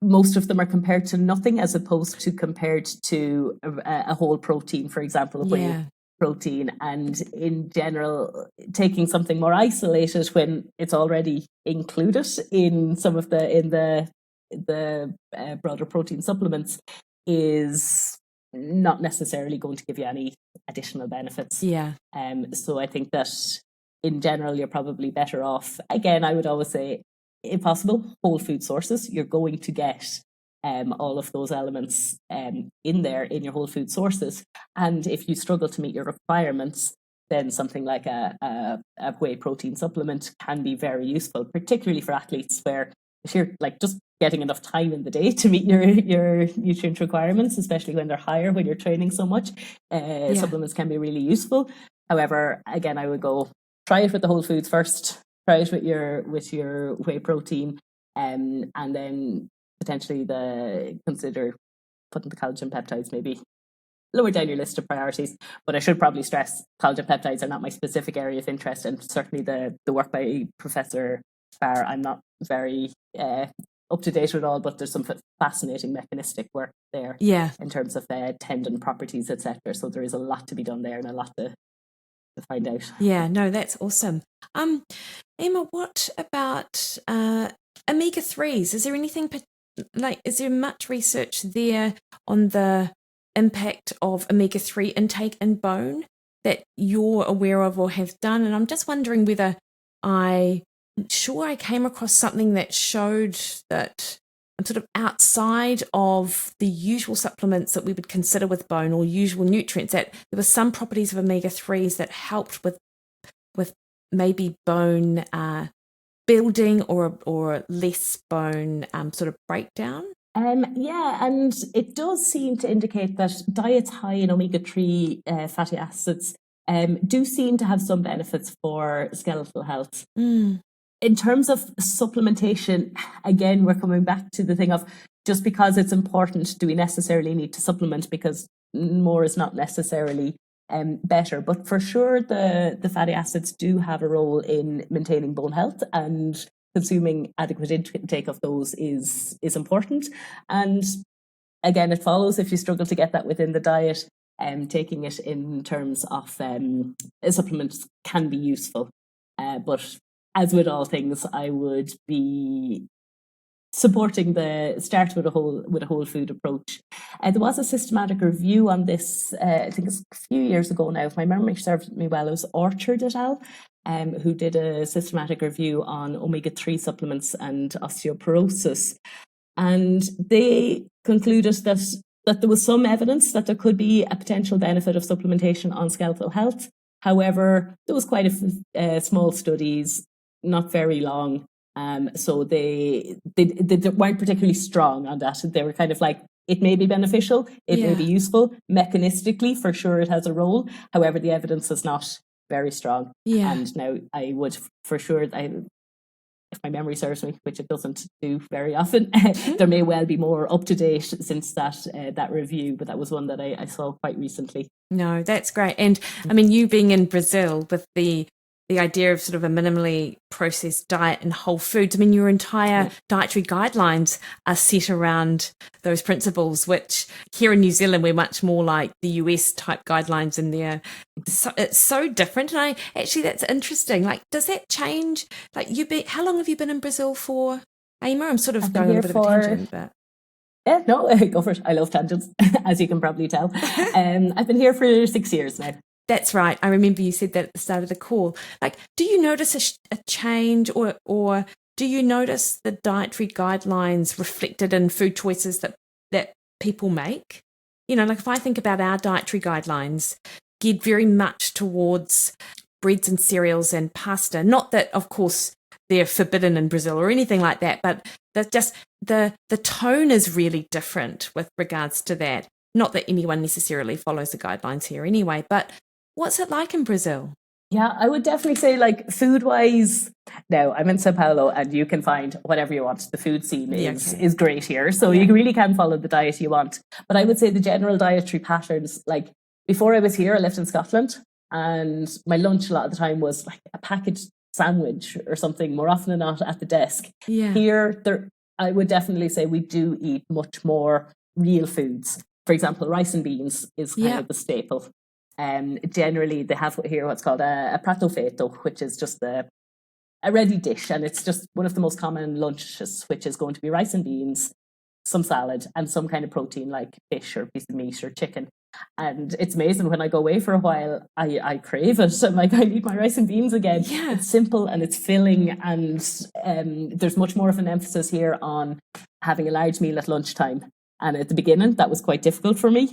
most of them are compared to nothing as opposed to compared to a whole protein, for example, whey protein, and in general taking something more isolated when it's already included in some of the broader protein supplements is not necessarily going to give you any additional benefits. So I think that in general you're probably better off, again, I would always say, if possible, whole food sources. You're going to get all of those elements in there in your whole food sources. And if you struggle to meet your requirements, then something like a whey protein supplement can be very useful, particularly for athletes where if you're like just getting enough time in the day to meet your nutrient requirements, especially when they're higher, when you're training so much, supplements can be really useful. However, again, I would go try it with the whole foods first, try it with your whey protein, and then potentially consider putting the collagen peptides maybe lower down your list of priorities. But I should probably stress collagen peptides are not my specific area of interest, and certainly the work by Professor Barr I'm not very up to date with all, but there's some fascinating mechanistic work there in terms of tendon properties, etc. So there is a lot to be done there and a lot to find out. Yeah, no, that's awesome. Emma, what about omega-3s? Is there anything is there much research there on the impact of omega-3 intake in bone that you're aware of or have done? And I'm just wondering whether I came across something that showed that sort of outside of the usual supplements that we would consider with bone or usual nutrients, that there were some properties of omega-3s that helped with maybe bone building or less bone sort of breakdown. Yeah, and it does seem to indicate that diets high in omega-3 fatty acids do seem to have some benefits for skeletal health. In terms of supplementation, again, we're coming back to the thing of just because it's important, do we necessarily need to supplement? Because more is not necessarily better. But for sure, the fatty acids do have a role in maintaining bone health, and consuming adequate intake of those is important. And again, it follows if you struggle to get that within the diet, taking it in terms of supplements can be useful. But as with all things, I would be supporting the start with a whole food approach. There was a systematic review on this, I think it's a few years ago now, if my memory serves me well. It was Orchard et al., who did a systematic review on omega-3 supplements and osteoporosis. And they concluded that there was some evidence that there could be a potential benefit of supplementation on skeletal health. However, there was quite a small studies, not very long. So they weren't particularly strong on that. They were kind of like, it may be beneficial, it may be useful. Mechanistically, for sure, it has a role. However, the evidence is not very strong. Yeah. And now I would, for sure, if my memory serves me, which it doesn't do very often, there may well be more up to date since that review, but that was one that I saw quite recently. No, that's great. And I mean, you being in Brazil with the idea of sort of a minimally processed diet and whole foods, I mean, your entire dietary guidelines are set around those principles, which here in New Zealand, we're much more like the US type guidelines in there. So, it's so different. And that's interesting. Like, does that change? Like, how long have you been in Brazil for, Eimear? I'm sort of going on a bit of a tangent, but... Yeah, no, go for it. I love tangents, as you can probably tell. I've been here for 6 years now. That's right. I remember you said that at the start of the call. Like, do you notice a change or do you notice the dietary guidelines reflected in food choices that people make? You know, like if I think about our dietary guidelines, geared very much towards breads and cereals and pasta. Not that, of course, they're forbidden in Brazil or anything like that, but the tone is really different with regards to that. Not that anyone necessarily follows the guidelines here anyway, but what's it like in Brazil? Yeah, I would definitely say, like, food-wise, now I'm in Sao Paulo and you can find whatever you want. The food scene is great here, so you really can follow the diet you want. But I would say the general dietary patterns, like before I was here, I lived in Scotland, and my lunch a lot of the time was like a packaged sandwich or something, more often than not at the desk. Yeah. Here, I would definitely say we do eat much more real foods. For example, rice and beans is kind of the staple. Generally, they have here what's called a prato feito, which is just a ready dish, and it's just one of the most common lunches, which is going to be rice and beans, some salad, and some kind of protein like fish or piece of meat or chicken. And it's amazing, when I go away for a while, I crave it. I'm like, I need my rice and beans again. Yeah. It's simple and it's filling, and there's much more of an emphasis here on having a large meal at lunchtime. And at the beginning, that was quite difficult for me,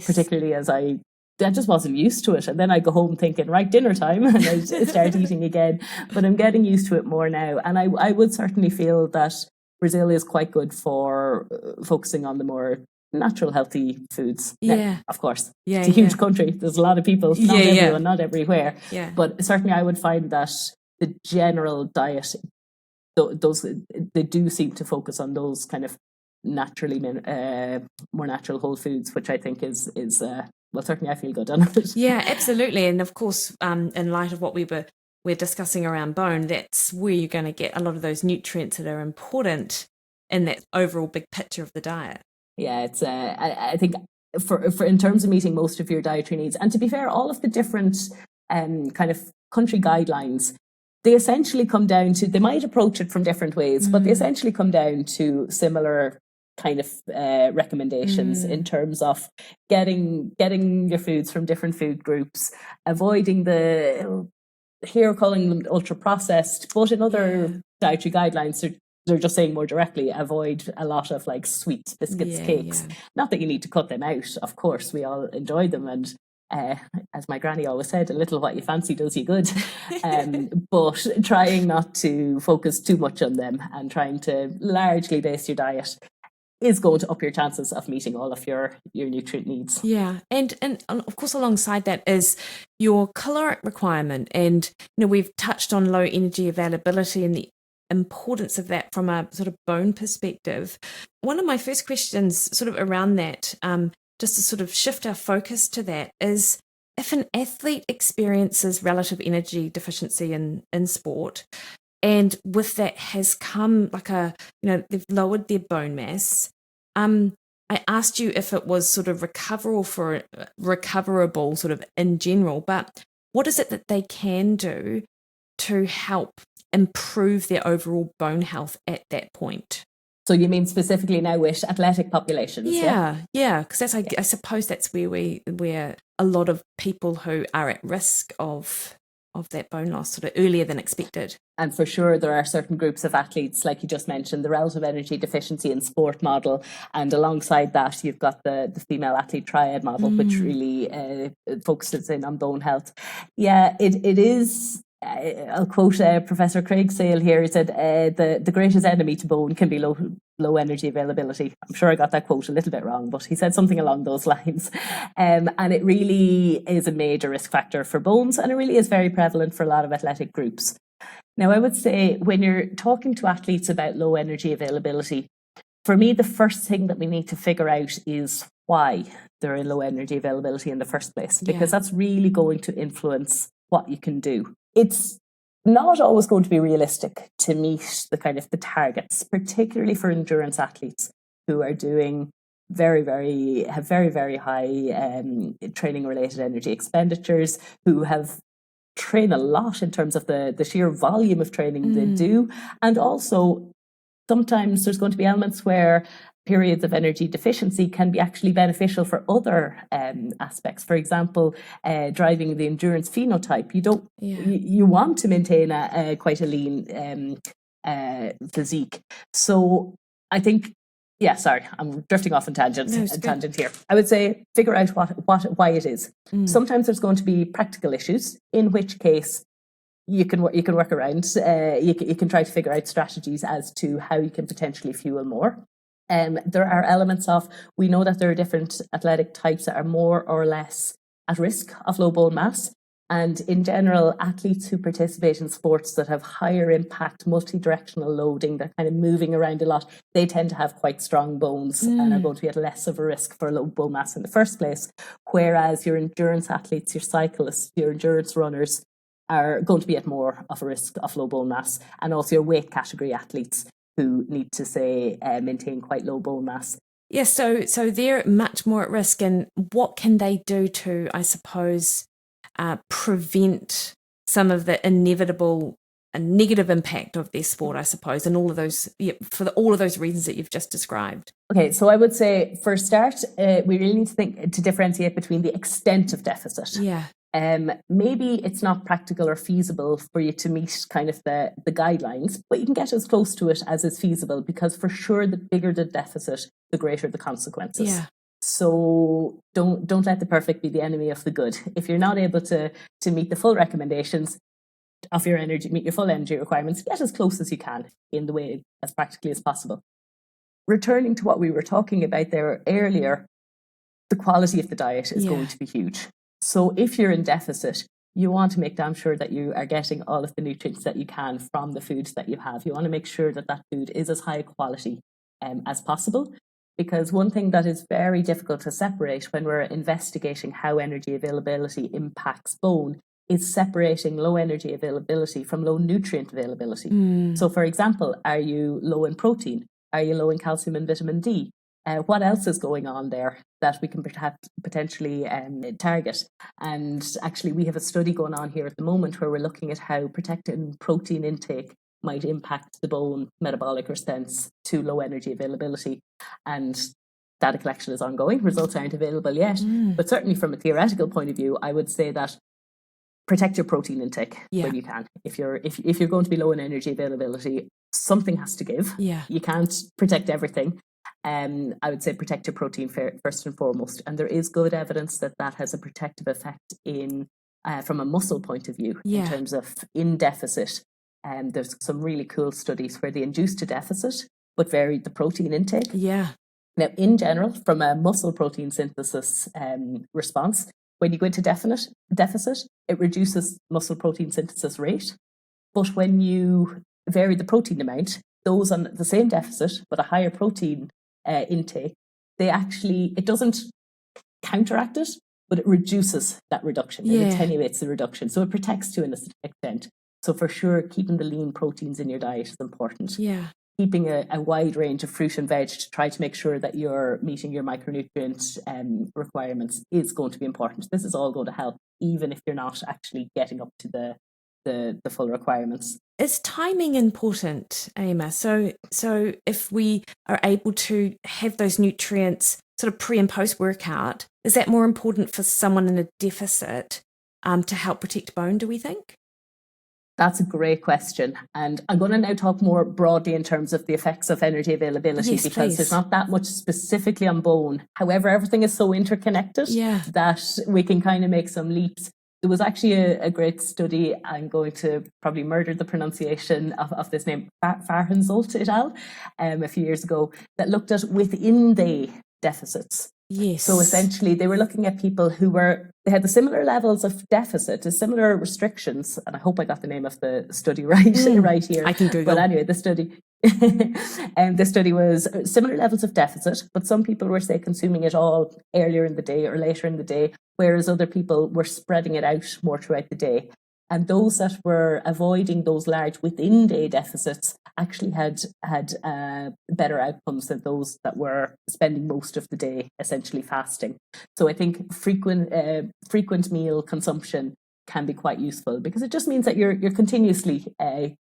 particularly as I just wasn't used to it. And then I go home thinking, right, dinner time, and I start eating again. But I'm getting used to it more now. And I would certainly feel that Brazil is quite good for focusing on the more natural, healthy foods. Yeah. Now, of course. It's a huge country. There's a lot of people, not everyone, not everywhere. Yeah. But certainly I would find that the general diet, they do seem to focus on those kind of naturally more natural whole foods, which I think is well, certainly I feel good on it. Yeah, absolutely. And of course, in light of what we're discussing around bone, that's where you're going to get a lot of those nutrients that are important in that overall big picture of the diet. Yeah, it's I think for in terms of meeting most of your dietary needs, and to be fair, all of the different kind of country guidelines, they essentially come down to, they might approach it from different ways, but they essentially come down to similar kind of recommendations in terms of getting your foods from different food groups, avoiding here calling them ultra processed, but in other dietary guidelines they're just saying more directly, avoid a lot of like sweets, biscuits, cakes. Not that you need to cut them out, of course, we all enjoy them, and as my granny always said, a little what you fancy does you good. But trying not to focus too much on them and trying to largely base your diet is going to up your chances of meeting all of your nutrient needs. Yeah, and of course alongside that is your caloric requirement, and we've touched on low energy availability and the importance of that from a sort of bone perspective. One of my first questions sort of around that, just to sort of shift our focus to that, is if an athlete experiences relative energy deficiency in sport, and with that has come like they've lowered their bone mass. I asked you if it was sort of recoverable sort of in general, but what is it that they can do to help improve their overall bone health at that point? So you mean specifically now with athletic populations? Yeah, because I suppose that's where a lot of people who are at risk of that bone loss sort of earlier than expected. And for sure, there are certain groups of athletes, like you just mentioned, the relative energy deficiency in sport model. And alongside that, you've got the female athlete triad model, which really focuses in on bone health. Yeah, it is. I'll quote Professor Craig Sale here. He said, the greatest enemy to bone can be low energy availability. I'm sure I got that quote a little bit wrong, but he said something along those lines. And it really is a major risk factor for bones, and it really is very prevalent for a lot of athletic groups. Now, I would say when you're talking to athletes about low energy availability, for me, the first thing that we need to figure out is why they're in low energy availability in the first place, because that's really going to influence what you can do. It's not always going to be realistic to meet the targets, particularly for endurance athletes who are doing very, very high training related energy expenditures, who have trained a lot in terms of the sheer volume of training they do. And also sometimes there's going to be elements where periods of energy deficiency can be actually beneficial for other aspects. For example, driving the endurance phenotype. You want to maintain quite a lean physique. So I think, sorry, I'm drifting off on tangent here. I would say figure out why it is. Sometimes there's going to be practical issues, in which case you can work around. You can try to figure out strategies as to how you can potentially fuel more. There are elements of, we know that there are different athletic types that are more or less at risk of low bone mass. And in general, athletes who participate in sports that have higher impact, multi-directional loading, they're kind of moving around a lot, they tend to have quite strong bones and are going to be at less of a risk for low bone mass in the first place. Whereas your endurance athletes, your cyclists, your endurance runners are going to be at more of a risk of low bone mass. And also your weight category athletes, who need to, say, maintain quite low bone mass. Yeah, so they're much more at risk. And what can they do to, I suppose, prevent some of the inevitable negative impact of their sport, I suppose, and all of those, all of those reasons that you've just described? Okay, so I would say, for a start, we really need to differentiate between the extent of deficit. Yeah. Maybe it's not practical or feasible for you to meet kind of the guidelines, but you can get as close to it as is feasible, because for sure the bigger the deficit, the greater the consequences. Yeah. So don't let the perfect be the enemy of the good. If you're not able to meet the full recommendations of your energy, meet your full energy requirements, get as close as you can in the way as practically as possible. Returning to what we were talking about there earlier, the quality of the diet is going to be huge. So if you're in deficit, you want to make damn sure that you are getting all of the nutrients that you can from the foods that you have. You want to make sure that that food is as high quality as possible, because one thing that is very difficult to separate when we're investigating how energy availability impacts bone is separating low energy availability from low nutrient availability. So for example, are you low in protein? Are you low in calcium and vitamin D? What else is going on there that we can potentially target? And actually, we have a study going on here at the moment where we're looking at how protecting protein intake might impact the bone metabolic response to low energy availability. And data collection is ongoing. Results aren't available yet. But certainly from a theoretical point of view, I would say that protect your protein intake when you can. If you're going to be low in energy availability, something has to give. You can't protect everything. I would say protect your protein first and foremost. And there is good evidence that has a protective effect in from a muscle point of view in terms of in deficit. There's some really cool studies where they induced a deficit but varied the protein intake. Now, in general, from a muscle protein synthesis response, when you go into deficit, it reduces muscle protein synthesis rate. But when you vary the protein amount, those on the same deficit but a higher protein intake, it doesn't counteract it, but it reduces that reduction. It attenuates the reduction. So it protects to an extent. So for sure, keeping the lean proteins in your diet is important. Keeping a wide range of fruit and veg to try to make sure that you're meeting your micronutrient requirements is going to be important. This is all going to help, even if you're not actually getting up to the full requirements. Is timing important, Eimear? So if we are able to have those nutrients sort of pre and post workout, is that more important for someone in a deficit to help protect bone, do we think? That's a great question. And I'm going to now talk more broadly in terms of the effects of energy availability, because there's not that much specifically on bone. However, everything is so interconnected that we can kind of make some leaps. There was actually a great study, I'm going to probably murder the pronunciation of this name, Farhenzolt et al., a few years ago, that looked at within-day deficits. So essentially, they were looking at people they had the similar levels of deficit, the similar restrictions, and I hope I got the name of the study right here. I can Google. But anyway, the study was similar levels of deficit, but some people were, say, consuming it all earlier in the day or later in the day, whereas other people were spreading it out more throughout the day. And those that were avoiding those large within-day deficits actually had better outcomes than those that were spending most of the day essentially fasting. So I think frequent meal consumption can be quite useful, because it just means that you're continuously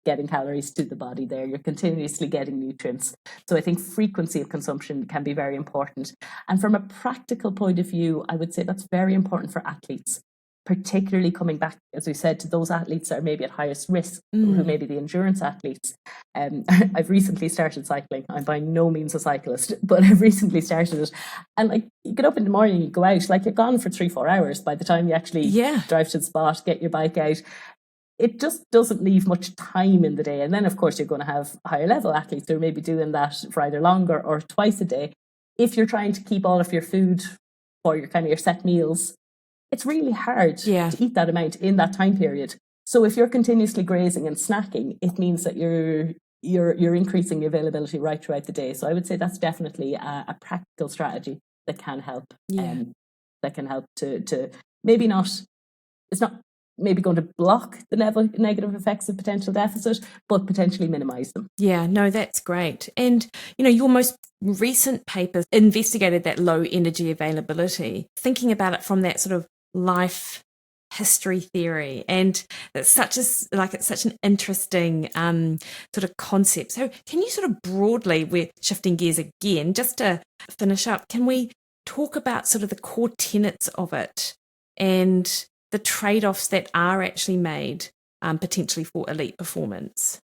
getting calories to the body there. You're continuously getting nutrients. So I think frequency of consumption can be very important. And from a practical point of view, I would say that's very important for athletes, particularly coming back, as we said, to those athletes that are maybe at highest risk, who may be the endurance athletes. I've recently started cycling. I'm by no means a cyclist, but I've recently started it. And you get up in the morning, you go out, you're gone for 3-4 hours by the time you actually drive to the spot, get your bike out. It just doesn't leave much time in the day. And then, of course, you're going to have higher level athletes who are maybe doing that for either longer or twice a day. If you're trying to keep all of your food for your set meals, it's really hard to eat that amount in that time period. So if you're continuously grazing and snacking, it means that you're increasing the availability right throughout the day. So I would say that's definitely a practical strategy that can help. That can help to maybe not. It's not maybe going to block the negative effects of potential deficit, but potentially minimize them. Yeah, no, that's great. And, your most recent paper investigated that low energy availability, thinking about it from that sort of life history theory, and it's such an interesting sort of concept. So can you sort of broadly, we're shifting gears again, just to finish up, can we talk about sort of the core tenets of it and the trade-offs that are actually made potentially for elite performance?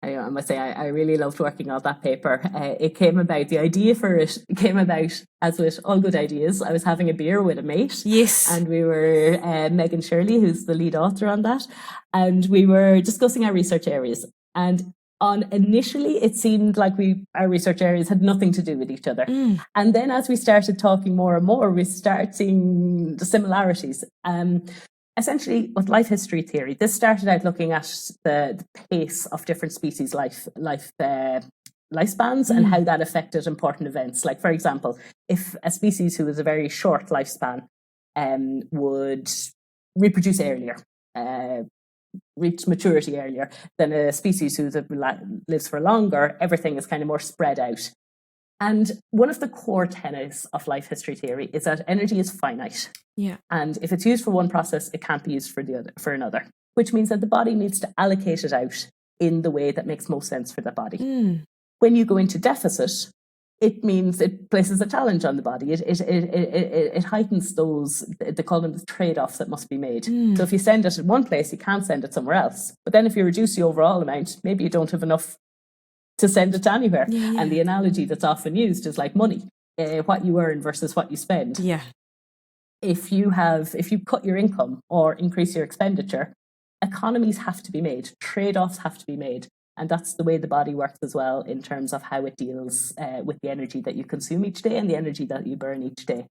I must say, I really loved working on that paper. The idea for it came about, as with all good ideas, I was having a beer with a mate. Yes. And we were, Megan Shirley, who's the lead author on that, and we were discussing our research areas. And initially, it seemed like our research areas had nothing to do with each other. And then as we started talking more and more, we started seeing the similarities. Essentially, with life history theory, this started out looking at the pace of different species' lifespans and how that affected important events. Like, for example, if a species who has a very short lifespan would reproduce earlier, reach maturity earlier than a species who lives for longer, everything is kind of more spread out. And one of the core tenets of life history theory is that energy is finite. Yeah. And if it's used for one process, it can't be used for another, which means that the body needs to allocate it out in the way that makes most sense for the body. When you go into deficit, it means it places a challenge on the body. It heightens those, they call them the trade-offs that must be made. So if you send it in one place, you can't send it somewhere else. But then if you reduce the overall amount, maybe you don't have enough to send it anywhere. And the analogy that's often used is like money, what you earn versus what you spend. If you cut your income or increase your expenditure, economies have to be made, trade-offs have to be made. And that's the way the body works as well in terms of how it deals with the energy that you consume each day and the energy that you burn each day.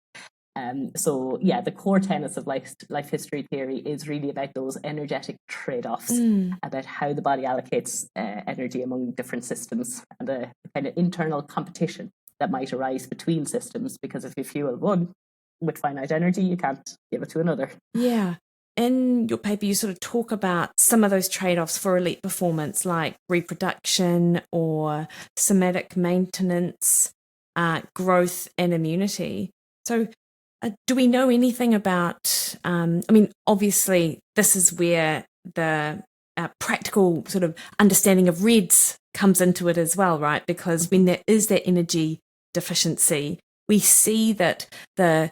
So the core tenets of life history theory is really about those energetic trade-offs, about how the body allocates energy among different systems, and the kind of internal competition that might arise between systems, because if you fuel one with finite energy, you can't give it to another. Yeah. In your paper, you sort of talk about some of those trade-offs for elite performance, like reproduction or somatic maintenance, growth and immunity. So do we know anything about, obviously this is where the practical sort of understanding of REDS comes into it as well, right? Because when there is that energy deficiency, we see that the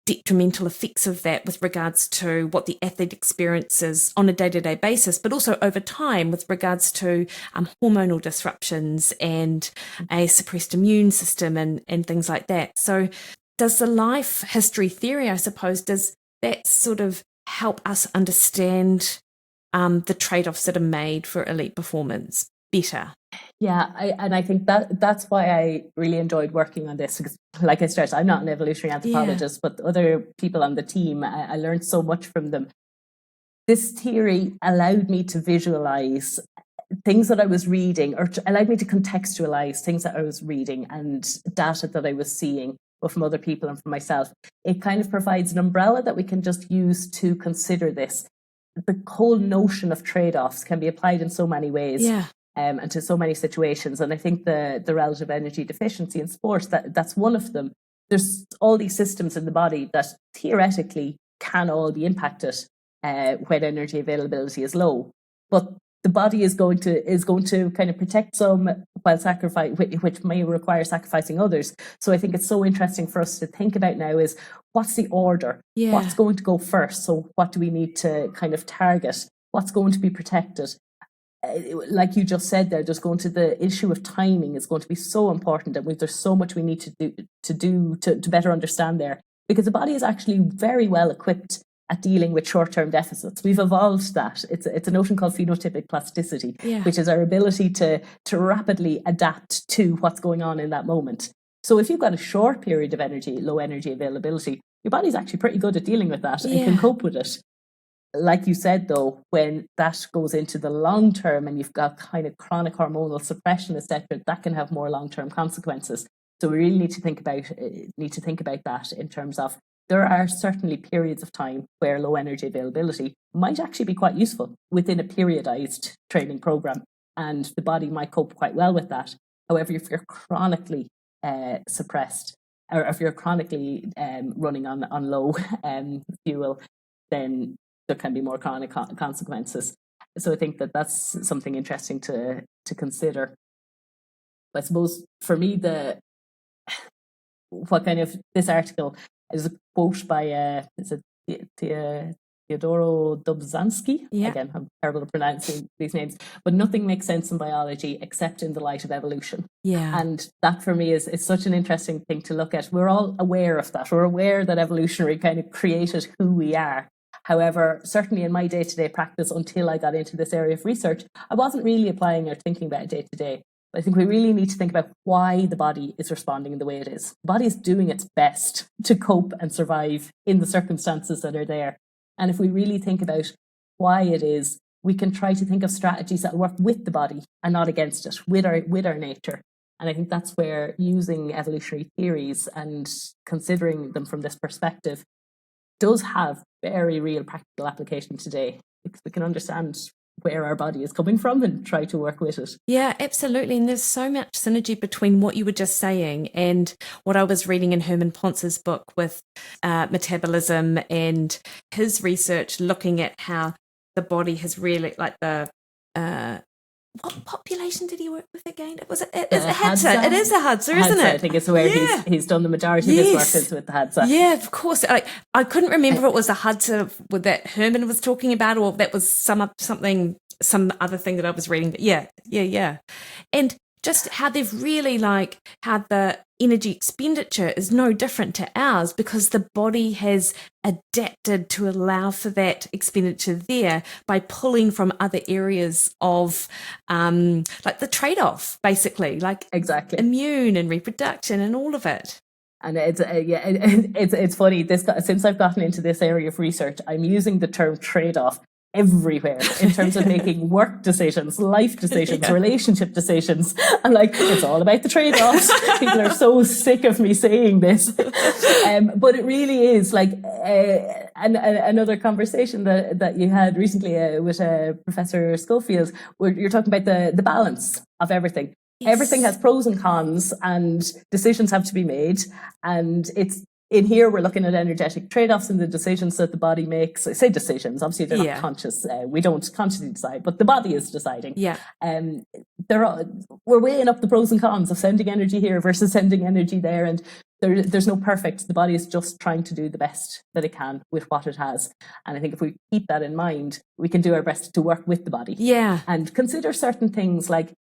detrimental effects of that with regards to what the athlete experiences on a day-to-day basis, but also over time with regards to hormonal disruptions and a suppressed immune system and things like that. So does the life history theory, I suppose, does that sort of help us understand the trade-offs that are made for elite performance better? Yeah, I think that's why I really enjoyed working on this, because like I stressed, I'm not an evolutionary anthropologist, but other people on the team, I learned so much from them. This theory allowed me to visualize things that I was reading, or allowed me to contextualize things that I was reading and data that I was seeing, both from other people and from myself. It kind of provides an umbrella that we can just use to consider this. The whole notion of trade-offs can be applied in so many ways. And to so many situations. And I think the relative energy deficiency in sports, that's one of them. There's all these systems in the body that theoretically can all be impacted when energy availability is low. But the body is going to kind of protect some while which may require sacrificing others. So I think it's so interesting for us to think about now is what's the order? What's going to go first? So what do we need to kind of target? What's going to be protected? Like you just said there, there's going to the issue of timing is going to be so important, and there's so much we need to better understand there, because the body is actually very well equipped at dealing with short-term deficits. We've evolved that. It's a notion called phenotypic plasticity, which is our ability to rapidly adapt to what's going on in that moment. So if you've got a short period of low energy availability, your body's actually pretty good at dealing with that and can cope with it. Like you said, though, when that goes into the long term and you've got kind of chronic hormonal suppression, etc., that can have more long-term consequences. So we really need to think about that in terms of there are certainly periods of time where low energy availability might actually be quite useful within a periodized training program, and the body might cope quite well with that. However, if you're chronically suppressed, or if you're chronically running on low fuel, then there can be more chronic consequences. So I think that's something interesting to consider. I suppose for me, this article is a quote by Theodoro Dobzhansky. Again, I'm terrible at pronouncing these names, but nothing makes sense in biology except in the light of evolution. And that for me is such an interesting thing to look at. We're all aware of that. We're aware that evolutionary kind of created who we are. However, certainly in my day-to-day practice, until I got into this area of research, I wasn't really applying or thinking about it day-to-day. But I think we really need to think about why the body is responding in the way it is. The body is doing its best to cope and survive in the circumstances that are there. And if we really think about why it is, we can try to think of strategies that work with the body and not against it, with our nature. And I think that's where using evolutionary theories and considering them from this perspective does have very real practical application today, because we can understand where our body is coming from and try to work with it. Yeah, absolutely. And there's so much synergy between what you were just saying and what I was reading in Herman Ponce's book with metabolism and his research looking at how the body has really, like the what population did he work with again? It's a Hadza. It is a Hadza, isn't it? I think it's where he's done the majority of his work is with the Hadza. Yeah, of course. I couldn't remember if it was the Hadza that Herman was talking about, or if that was some other thing that I was reading. But yeah. And just how they've really how the energy expenditure is no different to ours because the body has adapted to allow for that expenditure there by pulling from other areas of like the trade-off, basically, like exactly immune and reproduction and all of it. And it's funny, since I've gotten into this area of research, I'm using the term trade-off everywhere in terms of making work decisions, life decisions, relationship decisions. I'm like, it's all about the trade-offs. People are so sick of me saying this. But it really is like another conversation that you had recently with Professor Schofield, where you're talking about the balance of everything. Yes. Everything has pros and cons and decisions have to be made. And it's in here, we're looking at energetic trade-offs and the decisions that the body makes. I say decisions, obviously they're not conscious. We don't consciously decide, but the body is deciding. Yeah. We're weighing up the pros and cons of sending energy here versus sending energy there. And there's no perfect. The body is just trying to do the best that it can with what it has. And I think if we keep that in mind, we can do our best to work with the body. Yeah. And consider certain things like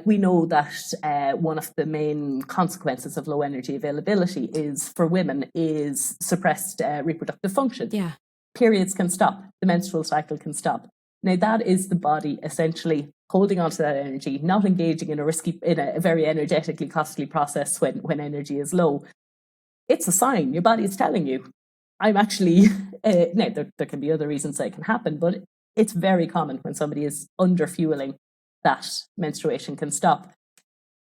we know that one of the main consequences of low energy availability for women is suppressed reproductive function. Yeah. Periods can stop. The menstrual cycle can stop. Now that is the body essentially holding on to that energy, not engaging in a very energetically costly process when energy is low. It's a sign. Your body is telling you, I'm actually, now there can be other reasons that it can happen, but it's very common when somebody is under fueling that menstruation can stop.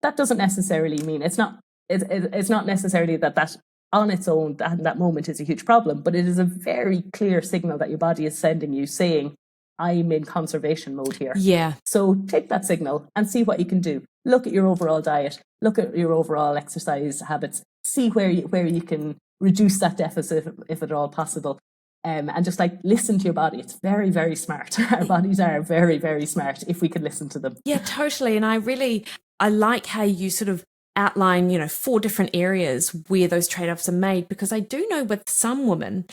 That doesn't necessarily mean it's not necessarily that on its own that moment is a huge problem, but it is a very clear signal that your body is sending you saying, I'm in conservation mode here. Yeah. So take that signal and see what you can do. Look at your overall diet, look at your overall exercise habits, see where you can reduce that deficit if at all possible. And just listen to your body. It's very, very smart. Our bodies are very, very smart if we can listen to them. Yeah, totally. And I like how you sort of outline, 4 different areas where those trade-offs are made, because I do know with some women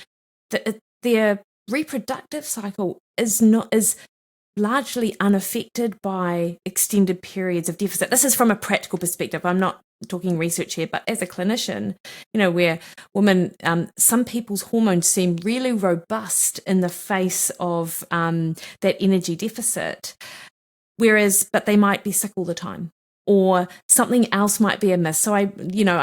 that their reproductive cycle is largely unaffected by extended periods of deficit. This is from a practical perspective. I'm not talking research here, but as a clinician, where women, some people's hormones seem really robust in the face of that energy deficit, but they might be sick all the time, or something else might be amiss. So I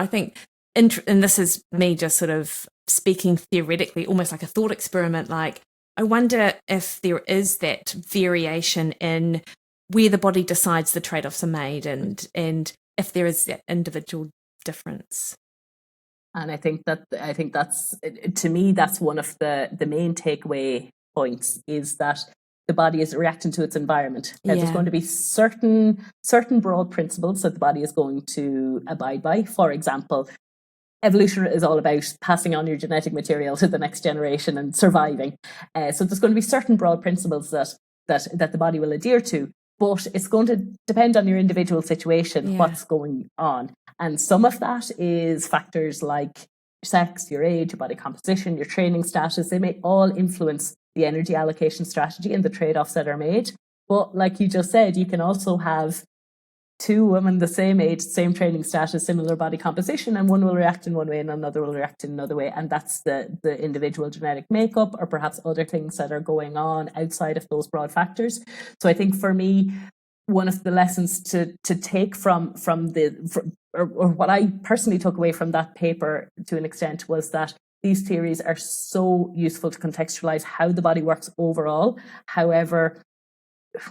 think, and this is me just sort of speaking theoretically, almost like a thought experiment, I wonder if there is that variation in where the body decides the trade-offs are made and if there is that individual difference. And I think that's, to me, that's one of the main takeaway points, is that the body is reacting to its environment. Now, there's going to be certain broad principles that the body is going to abide by. For example, evolution is all about passing on your genetic material to the next generation and surviving. So there's going to be certain broad principles that the body will adhere to, but it's going to depend on your individual situation, what's going on. And some of that is factors like sex, your age, your body composition, your training status. They may all influence the energy allocation strategy and the trade-offs that are made. But like you just said, you can also have 2 women the same age, same training status, similar body composition, and one will react in one way and another will react in another way. And that's the individual genetic makeup, or perhaps other things that are going on outside of those broad factors. So I think for me, one of the lessons to take from what I personally took away from that paper to an extent was that these theories are so useful to contextualize how the body works overall. However,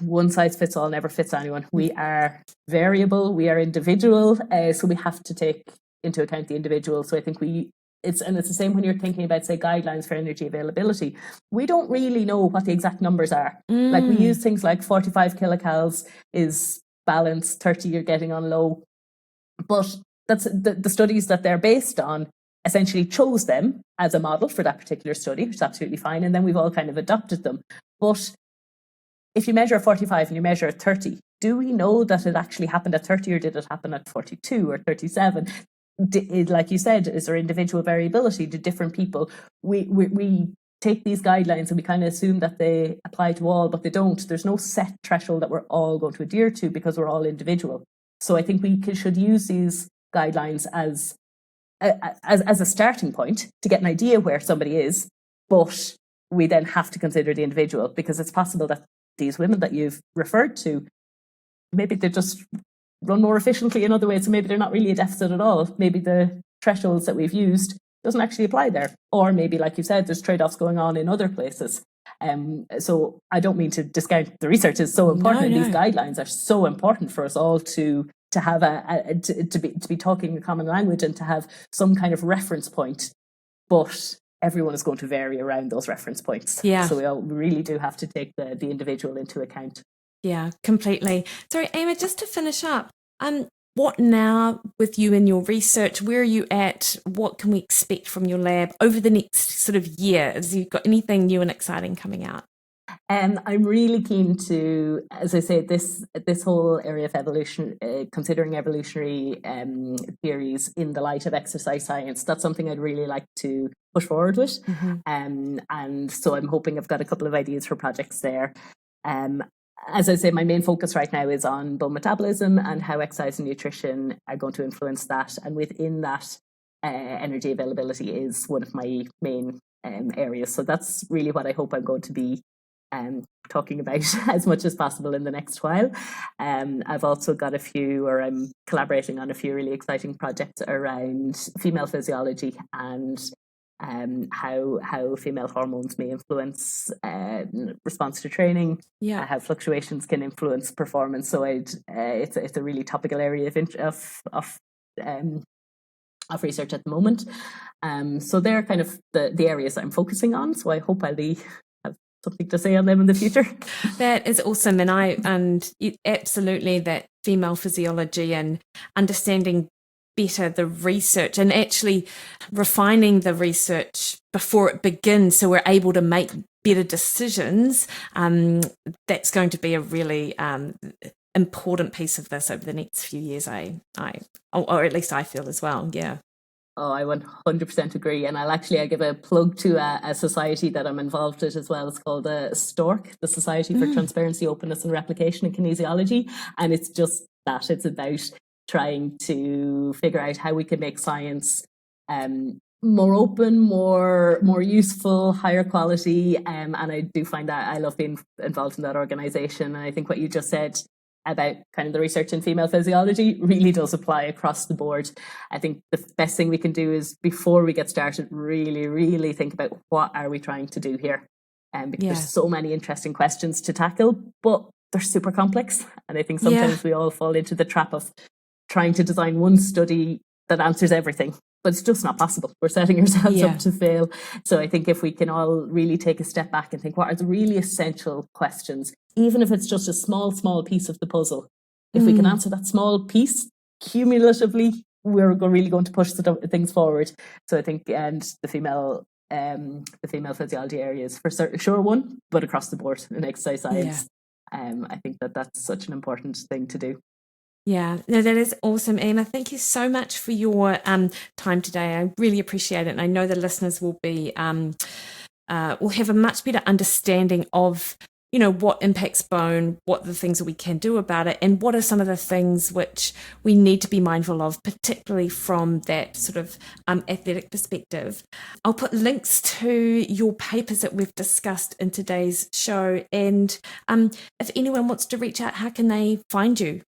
one size fits all never fits anyone. We are variable, we are individual, so we have to take into account the individual. So I think we it's the same when you're thinking about, say, guidelines for energy availability. We don't really know what the exact numbers are. Like we use things like 45 kilocalories is balance, 30 you're getting on low. But that's the studies that they're based on essentially chose them as a model for that particular study, which is absolutely fine. And then we've all kind of adopted them. But if you measure 45 and you measure 30, do we know that it actually happened at 30 or did it happen at 42 or 37? Like you said, is there individual variability? Do different people, we take these guidelines and we kind of assume that they apply to all, but they don't. There's no set threshold that we're all going to adhere to because we're all individual. So I think we should use these guidelines as a starting point to get an idea where somebody is, but we then have to consider the individual, because it's possible that these women that you've referred to, maybe they just run more efficiently in other ways, so maybe they're not really a deficit at all. Maybe the thresholds that we've used doesn't actually apply there. Or maybe, like you said, there's trade-offs going on in other places. So I don't mean to discount the research is so important. No. These guidelines are so important for us all to have to be talking a common language and to have some kind of reference point. But everyone is going to vary around those reference points. Yeah. So we really do have to take the individual into account. Yeah, completely. Sorry, Eimear, just to finish up, what now with you and your research? Where are you at? What can we expect from your lab over the next sort of year? Have you got anything new and exciting coming out? I'm really keen to, as I say, this whole area of evolution, considering evolutionary theories in the light of exercise science. That's something I'd really like to push forward with. Mm-hmm. And so I'm hoping I've got a couple of ideas for projects there. As I say, my main focus right now is on bone metabolism and how exercise and nutrition are going to influence that. And within that, energy availability is one of my main areas. So that's really what I hope I'm going to be talking about as much as possible in the next while. I've also got I'm collaborating on a few really exciting projects around female physiology and how female hormones may influence response to training, how fluctuations can influence performance. So it's a really topical area of research at the moment. So they're kind of the areas I'm focusing on. So I hope I'll have something to say on them in the future. That is awesome, and absolutely that female physiology and understanding better the research and actually refining the research before it begins so we're able to make better decisions. That's going to be a really important piece of this over the next few years, or at least I feel as well. Yeah. Oh, I 100% agree. And I give a plug to a society that I'm involved with as well. It's called STORC, the Society for Transparency, Openness and Replication in Kinesiology. And it's just that. It's about trying to figure out how we can make science more open, more useful, higher quality. And I do find that I love being involved in that organisation. And I think what you just said about kind of the research in female physiology really does apply across the board. I think the best thing we can do is, before we get started, really, really think about what are we trying to do here. Because there's so many interesting questions to tackle, but they're super complex. And I think sometimes we all fall into the trap of trying to design one study that answers everything, but it's just not possible. We're setting ourselves up to fail. So I think if we can all really take a step back and think, what are the really essential questions, even if it's just a small piece of the puzzle, if we can answer that small piece cumulatively, we're really going to push things forward. So I think, and the female physiology area is for sure one, but across the board in exercise science, I think that's such an important thing to do. Yeah, no, that is awesome, Eimear. Thank you so much for your time today. I really appreciate it, and I know the listeners will be will have a much better understanding of what impacts bone, what are the things that we can do about it, and what are some of the things which we need to be mindful of, particularly from that sort of athletic perspective. I'll put links to your papers that we've discussed in today's show, and if anyone wants to reach out, how can they find you?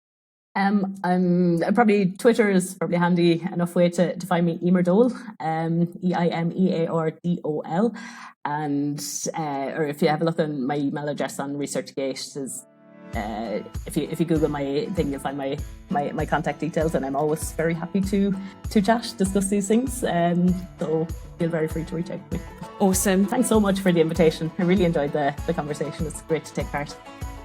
I'm probably Twitter is probably a handy enough way to find me, Eimear Doolan, EIMEARDOL, and or if you have a look on my email address on ResearchGate, is if you Google my thing, you'll find my contact details, and I'm always very happy to chat, discuss these things. So feel very free to reach out to me. Awesome. Thanks so much for the invitation. I really enjoyed the conversation. It's great to take part.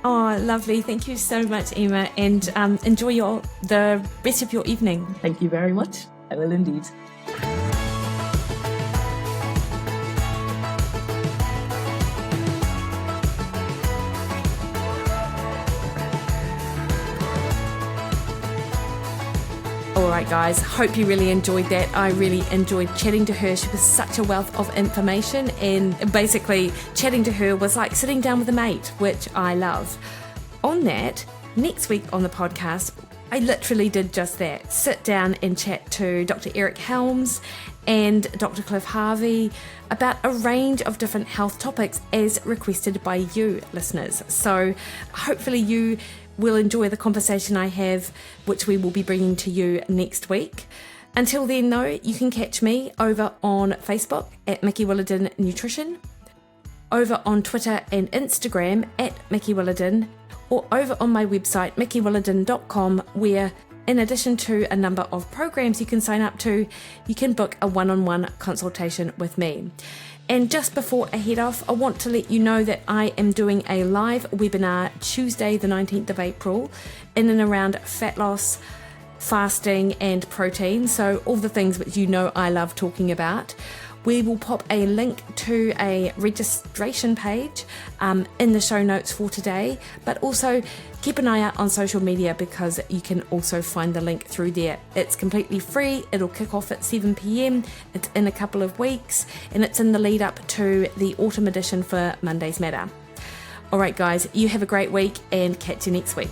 Oh, lovely. Thank you so much, Eimear, and enjoy the rest of your evening. Thank you very much. I will indeed. All right, guys, hope you really enjoyed that. I really enjoyed chatting to her. She was such a wealth of information, and basically chatting to her was like sitting down with a mate, which I love. On that, next week on the podcast, I literally did just that. Sit down and chat to Dr. Eric Helms and Dr. Cliff Harvey about a range of different health topics as requested by you listeners. So hopefully you will enjoy the conversation I have, which we will be bringing to you next week. Until then, though, you can catch me over on Facebook at Mikki Williden Nutrition, over on Twitter and Instagram at Mikki Williden, or over on my website, mikkiwilliden.com, where in addition to a number of programs you can sign up to, you can book a one-on-one consultation with me. And just before I head off, I want to let you know that I am doing a live webinar Tuesday the 19th of April in and around fat loss, fasting and protein. So all the things which you know I love talking about. We will pop a link to a registration page in the show notes for today, but also keep an eye out on social media because you can also find the link through there. It's completely free. It'll kick off at 7 p.m. It's in a couple of weeks, and it's in the lead up to the autumn edition for Monday's Matter. All right, guys, you have a great week and catch you next week.